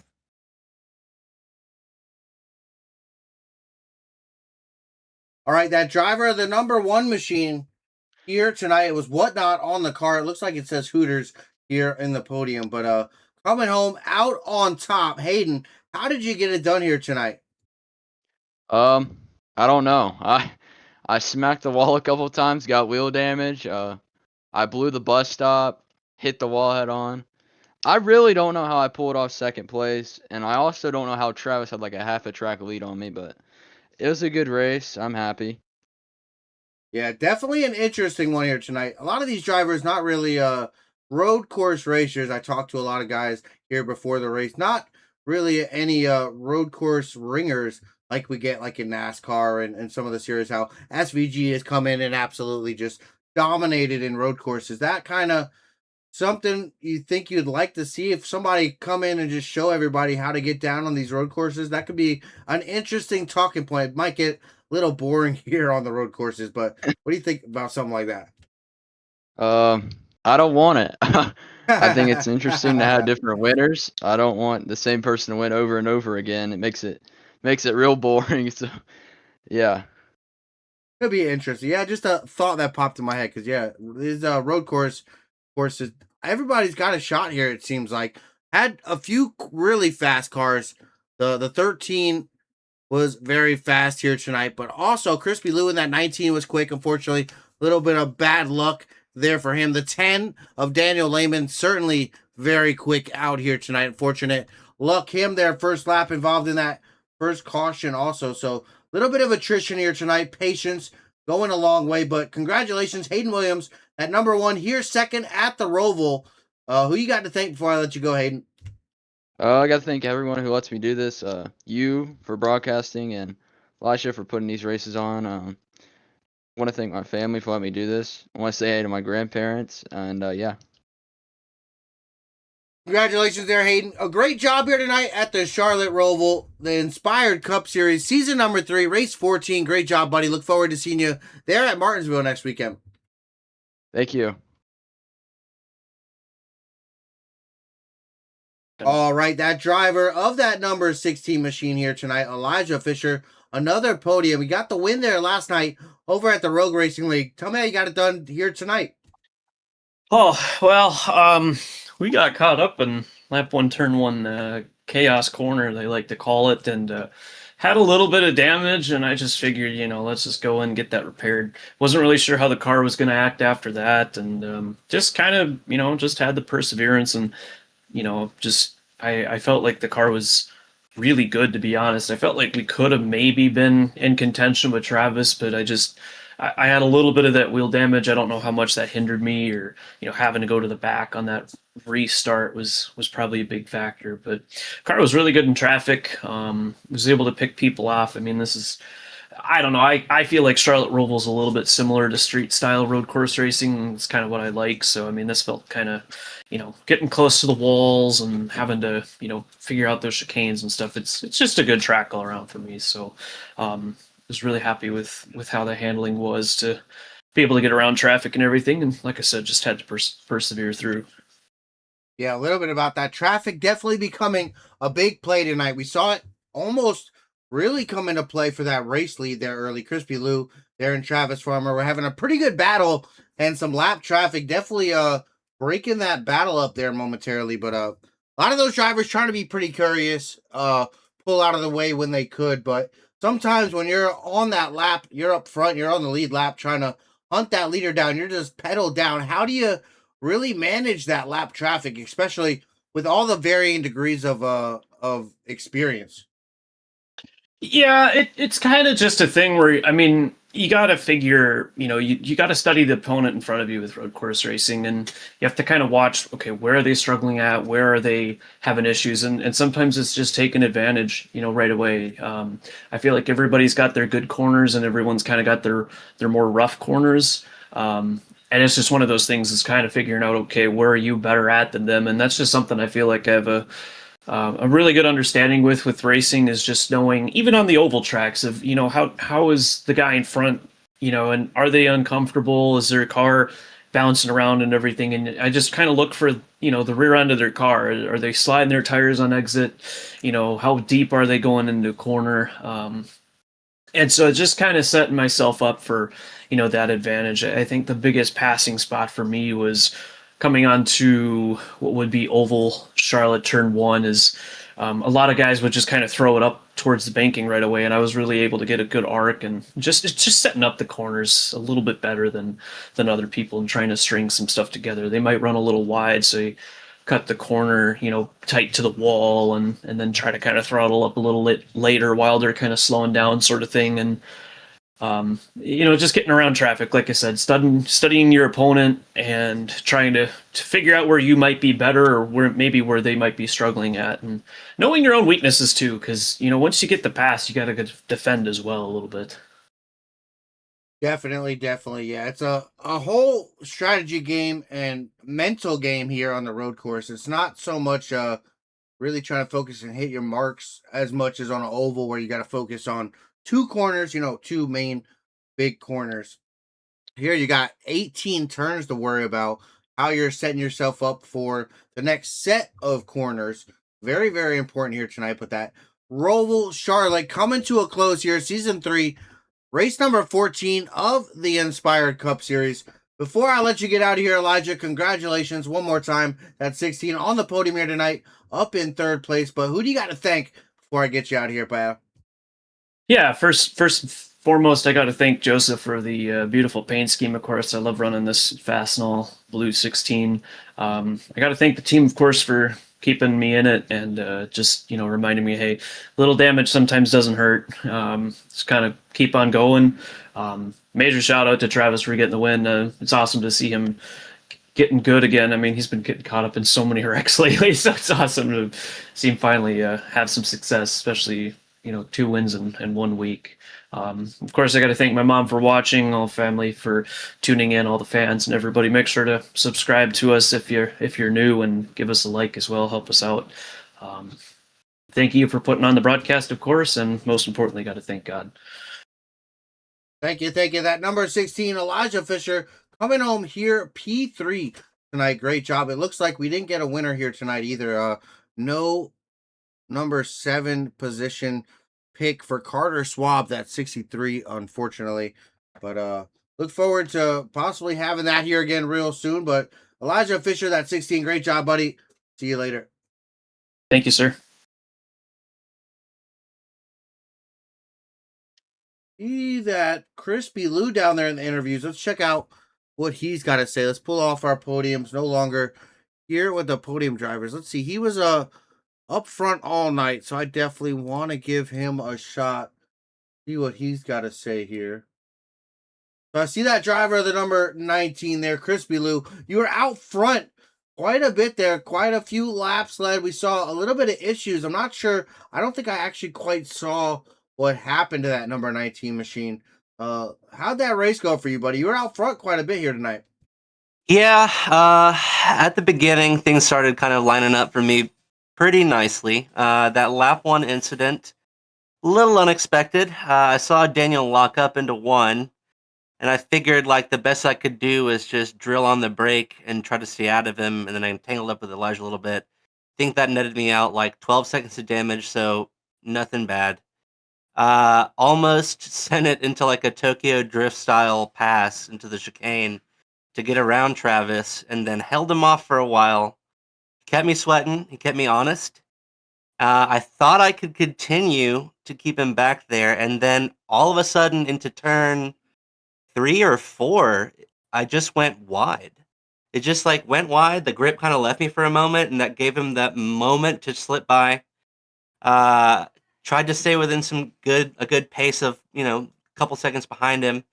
All right, that driver of the number 1 machine here tonight, it was Whatnot on the car. It looks like it says Hooters here in the podium, but coming home out on top. Hayden, how did you get it done here tonight? I don't know. I smacked the wall a couple times, got wheel damage. I blew the bus stop, hit the wall head on. I really don't know how I pulled off second place, and I also don't know how Travis had like a half a track lead on me, but it was a good race. I'm happy. Yeah, definitely an interesting one here tonight. A lot of these drivers not really road course racers. I talked to a lot of guys here before the race. Not really any road course ringers like we get like in NASCAR and some of the series, how SVG has come in and absolutely just dominated in road courses. That kind of something you think you'd like to see if somebody come in and just show everybody how to get down on these road courses? That could be an interesting talking point. It might get a little boring here on the road courses, but what do you think about something like that? I don't want it. I think it's interesting to have different winners. I don't want the same person to win over and over again. It makes it real boring. So, yeah. Could be interesting. Yeah, just a thought that popped in my head because yeah, these road courses. Everybody's got a shot here. It seems like had a few really fast cars. The 13 was very fast here tonight, but also Crispy Lou in that 19 was quick. Unfortunately, a little bit of bad luck there for him. The 10 of Daniel Lehman certainly very quick out here tonight. Unfortunate luck him there first lap involved in that first caution also. So a little bit of attrition here tonight. Patience going a long way, but congratulations, Hayden Williams at number 1 here, second at the Roval. Who you got to thank before I let you go, Hayden? I got to thank everyone who lets me do this. You for broadcasting and Elisha for putting these races on. I want to thank my family for letting me do this. I want to say hey to my grandparents, and yeah. Congratulations there, Hayden. A great job here tonight at the Charlotte Roval, the Inspired Cup Series, season number 3, race 14. Great job, buddy. Look forward to seeing you there at Martinsville next weekend. Thank you. All right, that driver of that number 16 machine here tonight, Elijah Fisher, another podium. We got the win there last night over at the Rogue Racing League. Tell me how you got it done here tonight. Oh, well, we got caught up in lap 1, turn 1, chaos corner, they like to call it, and had a little bit of damage, and I just figured, let's just go and get that repaired. Wasn't really sure how the car was going to act after that, and just kind of, just had the perseverance, and, just I felt like the car was really good, to be honest. I felt like we could have maybe been in contention with Travis, but I had a little bit of that wheel damage. I don't know how much that hindered me, or having to go to the back on that restart was probably a big factor. But car was really good in traffic. Was able to pick people off. I mean, I don't know. I feel like Charlotte Roval's a little bit similar to street style road course racing. It's kind of what I like. So I mean, this felt kind of getting close to the walls and having to figure out those chicanes and stuff. It's just a good track all around for me. So was really happy with how the handling was to be able to get around traffic and everything. And like I said, just had to persevere through. Yeah, a little bit about that. Traffic definitely becoming a big play tonight. We saw it almost really come into play for that race lead there early. Crispy Lou there and Travis Farmer were having a pretty good battle, and some lap traffic definitely breaking that battle up there momentarily. But a lot of those drivers trying to be pretty curious, pull out of the way when they could. But sometimes when you're on that lap, you're up front, you're on the lead lap trying to hunt that leader down, you're just pedal down. How do you really manage that lap traffic, especially with all the varying degrees of experience? Yeah, it's kind of just a thing where, I mean, you got to figure, you got to study the opponent in front of you with road course racing, and you have to kind of watch, okay, where are they struggling at? Where are they having issues? And sometimes it's just taking advantage, right away. I feel like everybody's got their good corners and everyone's kind of got their more rough corners. And it's just one of those things is kind of figuring out, okay, where are you better at than them? And that's just something I feel like I have a really good understanding with racing, is just knowing, even on the oval tracks, of, you know, how is the guy in front, you know, and are they uncomfortable? Is their car bouncing around and everything? And I just kind of look for, you know, the rear end of their car. Are they sliding their tires on exit? You know, how deep are they going into a corner? And so just kind of setting myself up for, you know, that advantage. I think the biggest passing spot for me was coming onto what would be oval Charlotte turn one. Is a lot of guys would just kind of throw it up towards the banking right away, and I was really able to get a good arc, and just setting up the corners a little bit better than other people and trying to string some stuff together. They might run a little wide, so you cut the corner, you know, tight to the wall, and then try to kind of throttle up a little later while they're kind of slowing down, sort of thing. And you know, just getting around traffic, like I said, studying your opponent and trying to figure out where you might be better, or where they might be struggling at, and knowing your own weaknesses too, because, you know, once you get the pass, you got to defend as well a little bit. Definitely, definitely. Yeah, it's a whole strategy game and mental game here on the road course. It's not so much really trying to focus and hit your marks as much as on an oval, where you got to focus on two corners, you know, two main big corners. Here you got 18 turns to worry about, how you're setting yourself up for the next set of corners. Very, very important here tonight. But that Roval Charlotte coming to a close here, season 3, race number 14 of the Inspired Cup Series. Before I let you get out of here, Elijah, congratulations one more time. That's 16 on the podium here tonight, up in 3rd place. But who do you got to thank before I get you out of here, pal? Yeah, first and foremost, I got to thank Joseph for the beautiful paint scheme. Of course, I love running this Fastenal Blue 16. I got to thank the team, of course, for keeping me in it, and just, you know, reminding me, hey, little damage sometimes doesn't hurt. Just kind of keep on going. Major shout out to Travis for getting the win. It's awesome to see him getting good again. I mean, he's been getting caught up in so many wrecks lately, so it's awesome to see him finally have some success, especially, you know, 2 wins in 1 week. Of course, I got to thank my mom for watching, all the family for tuning in, all the fans and everybody. Make sure to subscribe to us if you're new, and give us a like as well. Help us out. Thank you for putting on the broadcast, of course, and most importantly, got to thank God. Thank you, thank you. That number 16, Elijah Fisher, coming home here, P3 tonight. Great job. It looks like we didn't get a winner here tonight either. No number 7 position pick for Carter Schwab. That's 63, unfortunately. But look forward to possibly having that here again real soon. But Elijah Fisher, that's 16. Great job, buddy. See you later. Thank you, sir. See that Crispy Lou down there in the interviews. Let's check out what he's got to say. Let's pull off our podiums. No longer here with the podium drivers. Let's see. He was up front all night, so I definitely want to give him a shot. See what he's got to say here. So I see that driver, the number 19 there, Crispy Lou. You were out front quite a bit there. Quite a few laps led. We saw a little bit of issues. I'm not sure. I don't think I actually quite saw what happened to that number 19 machine. How'd that race go for you, buddy? You were out front quite a bit here tonight. Yeah, at the beginning, things started kind of lining up for me pretty nicely. That lap 1 incident, a little unexpected. I saw Daniel lock up into 1, and I figured like the best I could do is just drill on the brake and try to stay out of him, and then I tangled up with Elijah a little bit. Think that netted me out like 12 seconds of damage, so nothing bad. Almost sent it into like a Tokyo Drift style pass into the chicane to get around Travis, and then held him off for a while. Kept me sweating. He kept me honest. I thought I could continue to keep him back there, and then all of a sudden into turn 3 or 4, I just went wide. It just like went wide. The grip kind of left me for a moment, and that gave him that moment to slip by. Tried to stay within a good pace of, you know, a couple seconds behind him.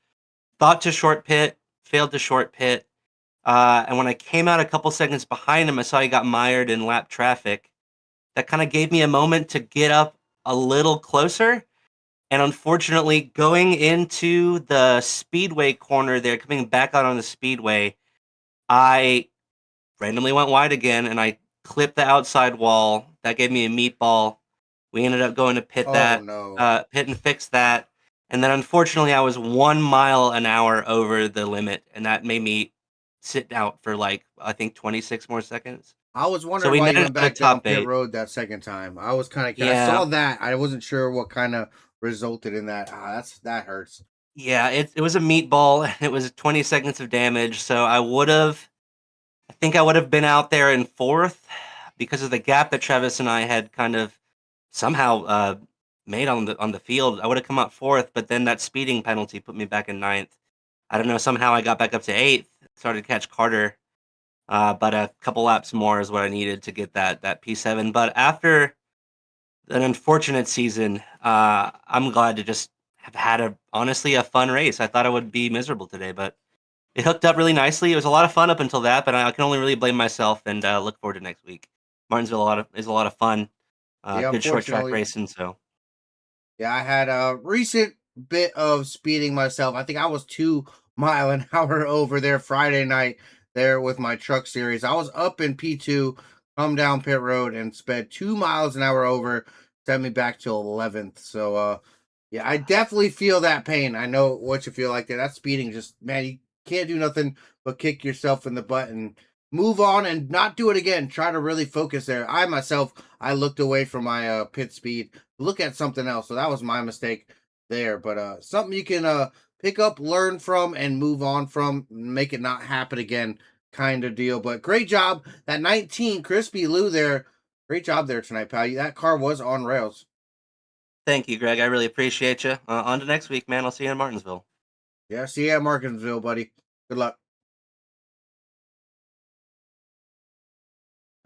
Thought to short pit, failed to short pit. And when I came out a couple seconds behind him, I saw he got mired in lap traffic. That kind of gave me a moment to get up a little closer. And unfortunately, going into the speedway corner there, coming back out on the speedway, I randomly went wide again, and I clipped the outside wall. That gave me a meatball. We ended up going to pit Oh no. pit and fix that. And then unfortunately, I was 1 mile an hour over the limit, and that made me sit out for like, I think 26 more seconds. I was So wondering we why you netted went out a back down top pit 8. road that second time. I was kind of, I Yeah. saw that. I wasn't sure what kind of resulted in that. That hurts. Yeah, it was a meatball. It was 20 seconds of damage. So I think I would have been out there in 4th because of the gap that Travis and I had kind of somehow made on the field. I would have come out 4th, but then that speeding penalty put me back in 9th. I don't know. Somehow I got back up to 8th, started to catch Carter, but a couple laps more is what I needed to get that P7. But after an unfortunate season, I'm glad to just have had honestly a fun race. I thought I would be miserable today, but it hooked up really nicely. It was a lot of fun up until that, but I can only really blame myself and look forward to next week. Martinsville is a lot of fun. Yeah, Good short track unfortunately. racing. So Yeah, I had a recent bit of speeding myself. I think I was 2 mile an hour over there Friday night there with my truck series. I was up in P2, come down pit road and sped 2 miles an hour over, sent me back to 11th. So, yeah, I definitely feel that pain. I know what you feel like there. That speeding just, man, you can't do nothing but kick yourself in the butt and move on and not do it again. Try to really focus there. I looked away from my pit speed, look at something else. So that was my mistake there. But something you can pick up, learn from, and move on from, make it not happen again kind of deal. But great job. That 19 Crispy Lou there. Great job there tonight, pal. That car was on rails. thank you, Greg. I really appreciate you. On to next week, man. I'll see you in Martinsville. Yeah, see you at Martinsville, buddy. Good luck.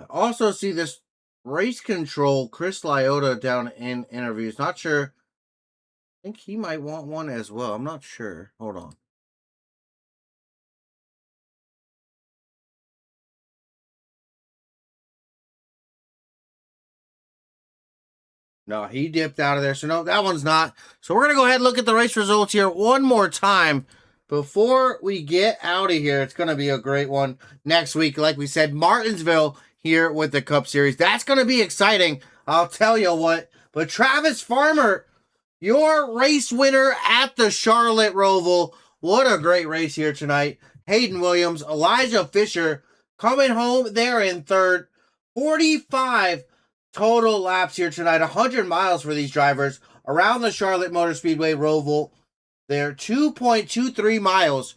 I also see this race control Chris Lyota down in interviews. Not sure. I think he might want one as well. I'm not sure. Hold on. No, he dipped out of there. So, no, that one's not. So, we're going to go ahead and look at the race results here one more time before we get out of here. It's going to be a great one next week. Like we said, Martinsville here with the Cup Series. That's going to be exciting. I'll tell you what. But Travis Farmer, your race winner at the Charlotte Roval. What a great race here tonight. Hayden Williams, Elijah Fisher coming home there in third. 45 total laps here tonight. 100 miles for these drivers around the Charlotte Motor Speedway Roval. They're 2.23 miles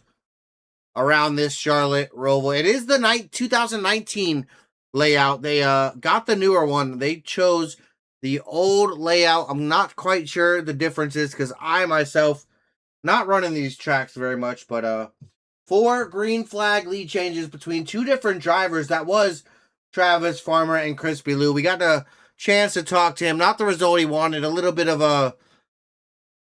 around this Charlotte Roval. It is the 2019 layout. They got the newer one. They chose the old layout. I'm not quite sure the differences because I myself not running these tracks very much, but 4 green flag lead changes between 2 different drivers. That was Travis Farmer and Crispy Lou. We got a chance to talk to him. Not the result he wanted. A little bit of a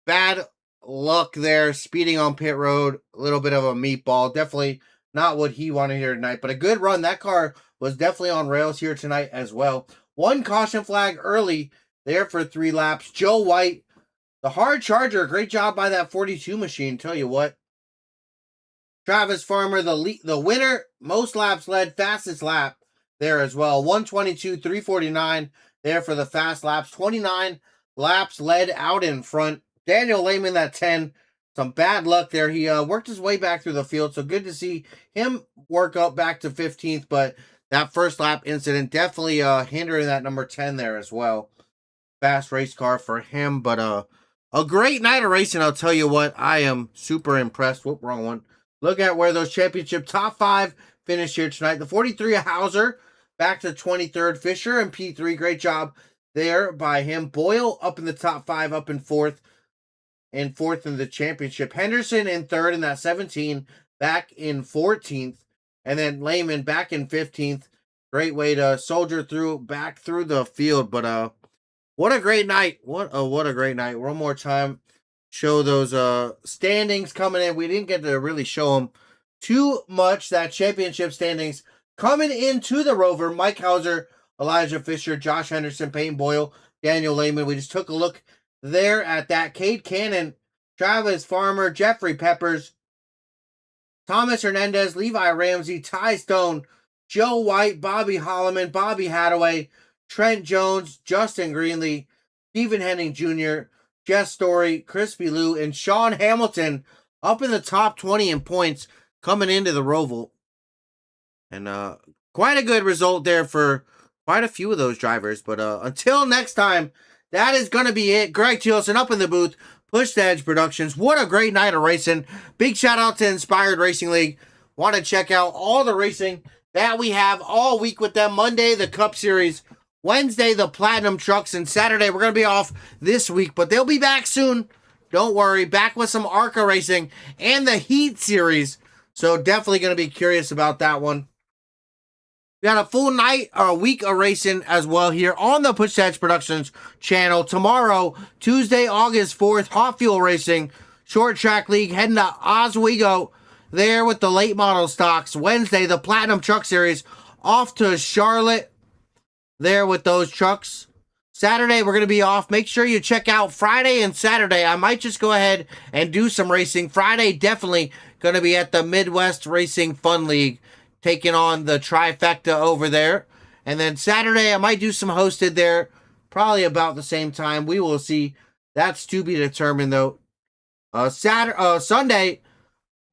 bad luck there, speeding on pit road. A little bit of a meatball. Definitely not what he wanted here tonight, but a good run. That car was definitely on rails here tonight as well. 1 caution flag early there for 3 laps. Joe White, the hard charger. Great job by that 42 machine. Tell you what. Travis Farmer, the winner, most laps led, fastest lap there as well. 1:22.349 there for the fast laps. 29 laps led out in front. Daniel Lehman, that 10. Some bad luck there. He worked his way back through the field, so good to see him work up back to 15th, but that first lap incident definitely hindering that number 10 there as well. Fast race car for him, but a great night of racing, I'll tell you what. I am super impressed. Whoop, wrong one. Look at where those championship top 5 finished here tonight. The 43 Hauser back to 23rd. Fisher and P3. Great job there by him. Boyle up in the top 5, up in 4th. And 4th in the championship. Henderson in 3rd in that 17. Back in 14th. And then Lehman back in 15th. Great way to soldier back through the field. But what a great night. What a great night. One more time. Show those standings coming in. We didn't get to really show them too much. That championship standings coming into the Rover. Mike Hauser, Elijah Fisher, Josh Henderson, Peyton Boyle, Daniel Lehman. We just took a look there at that. Cade Cannon, Travis Farmer, Jeffrey Peppers, Thomas Hernandez, Levi Ramsey, Ty Stone, Joe White, Bobby Holloman, Bobby Hadaway, Trent Jones, Justin Greenlee, Stephen Henning Jr., Jess Story, Crispy Lou, and Sean Hamilton up in the top 20 in points coming into the Roval. And quite a good result there for quite a few of those drivers. But until next time, that is going to be it. Greg Thilesen up in the booth. Push the Edge Productions. What a great night of racing. Big shout out to Inspired Racing League. Want to check out all the racing that we have all week with them. Monday, the Cup Series. Wednesday, the Platinum Trucks. And Saturday, we're going to be off this week. But they'll be back soon. Don't worry. Back with some ARCA racing and the Heat Series. So definitely going to be curious about that one. We got a full night or a week of racing as well here on the Push the Edge Productions channel. Tomorrow, Tuesday, August 4th, Hot Fuel Racing, Short Track League, heading to Oswego there with the late model stocks. Wednesday, the Platinum Truck Series, off to Charlotte there with those trucks. Saturday, we're going to be off. Make sure you check out Friday and Saturday. I might just go ahead and do some racing. Friday, definitely going to be at the Midwest Racing Fun League, taking on the trifecta over there. And then Saturday, I might do some hosted there, probably about the same time. We will see. That's to be determined, though. Sunday,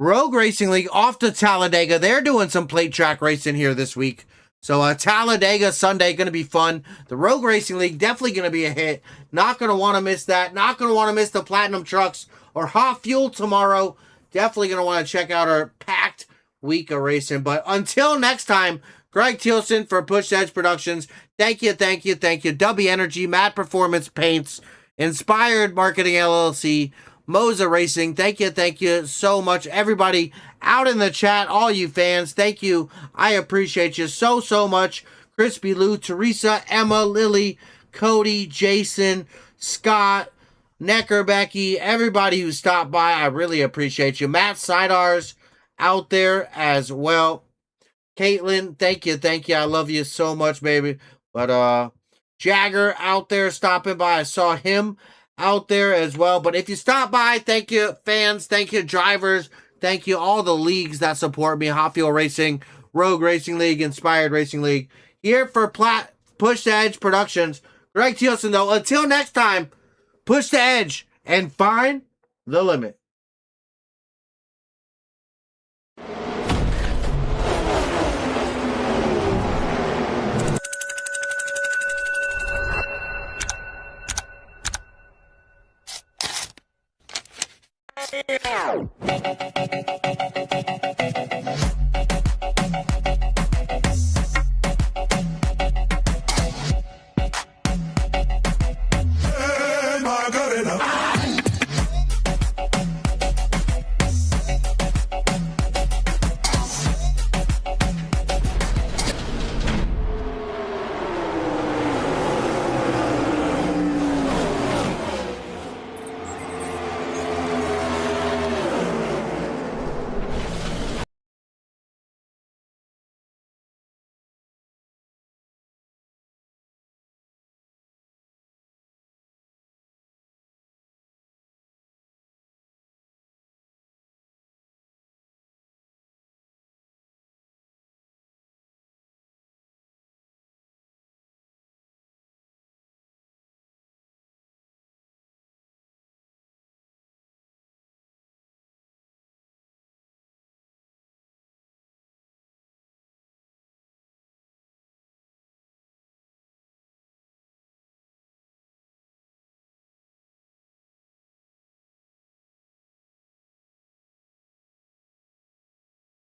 Rogue Racing League off to Talladega. They're doing some plate track racing here this week. So Talladega Sunday, going to be fun. The Rogue Racing League, definitely going to be a hit. Not going to want to miss that. Not going to want to miss the Platinum Trucks or Hot Fuel tomorrow. Definitely going to want to check out our packed week of racing. But until next time, Greg Thilesen for Push Edge Productions. Thank you. W Energy, Mad Performance Paints, Inspired Marketing LLC, Moza Racing. Thank you so much. Everybody out in the chat, all you fans, thank you. I appreciate you so much. Crispy Lou, Teresa, Emma, Lily, Cody, Jason, Scott, Necker, Becky, everybody who stopped by, I really appreciate you. Matt Sidars out there as well. Caitlin, thank you. I love you so much, baby. But Jagger out there stopping by. I saw him out there as well. But if you stop by, thank you, fans. Thank you, drivers. Thank you, all the leagues that support me. Hot Fuel Racing, Rogue Racing League, Inspired Racing League. Here for Push the Edge Productions. Greg Thilesen, though. Until next time, push the edge and find the limit.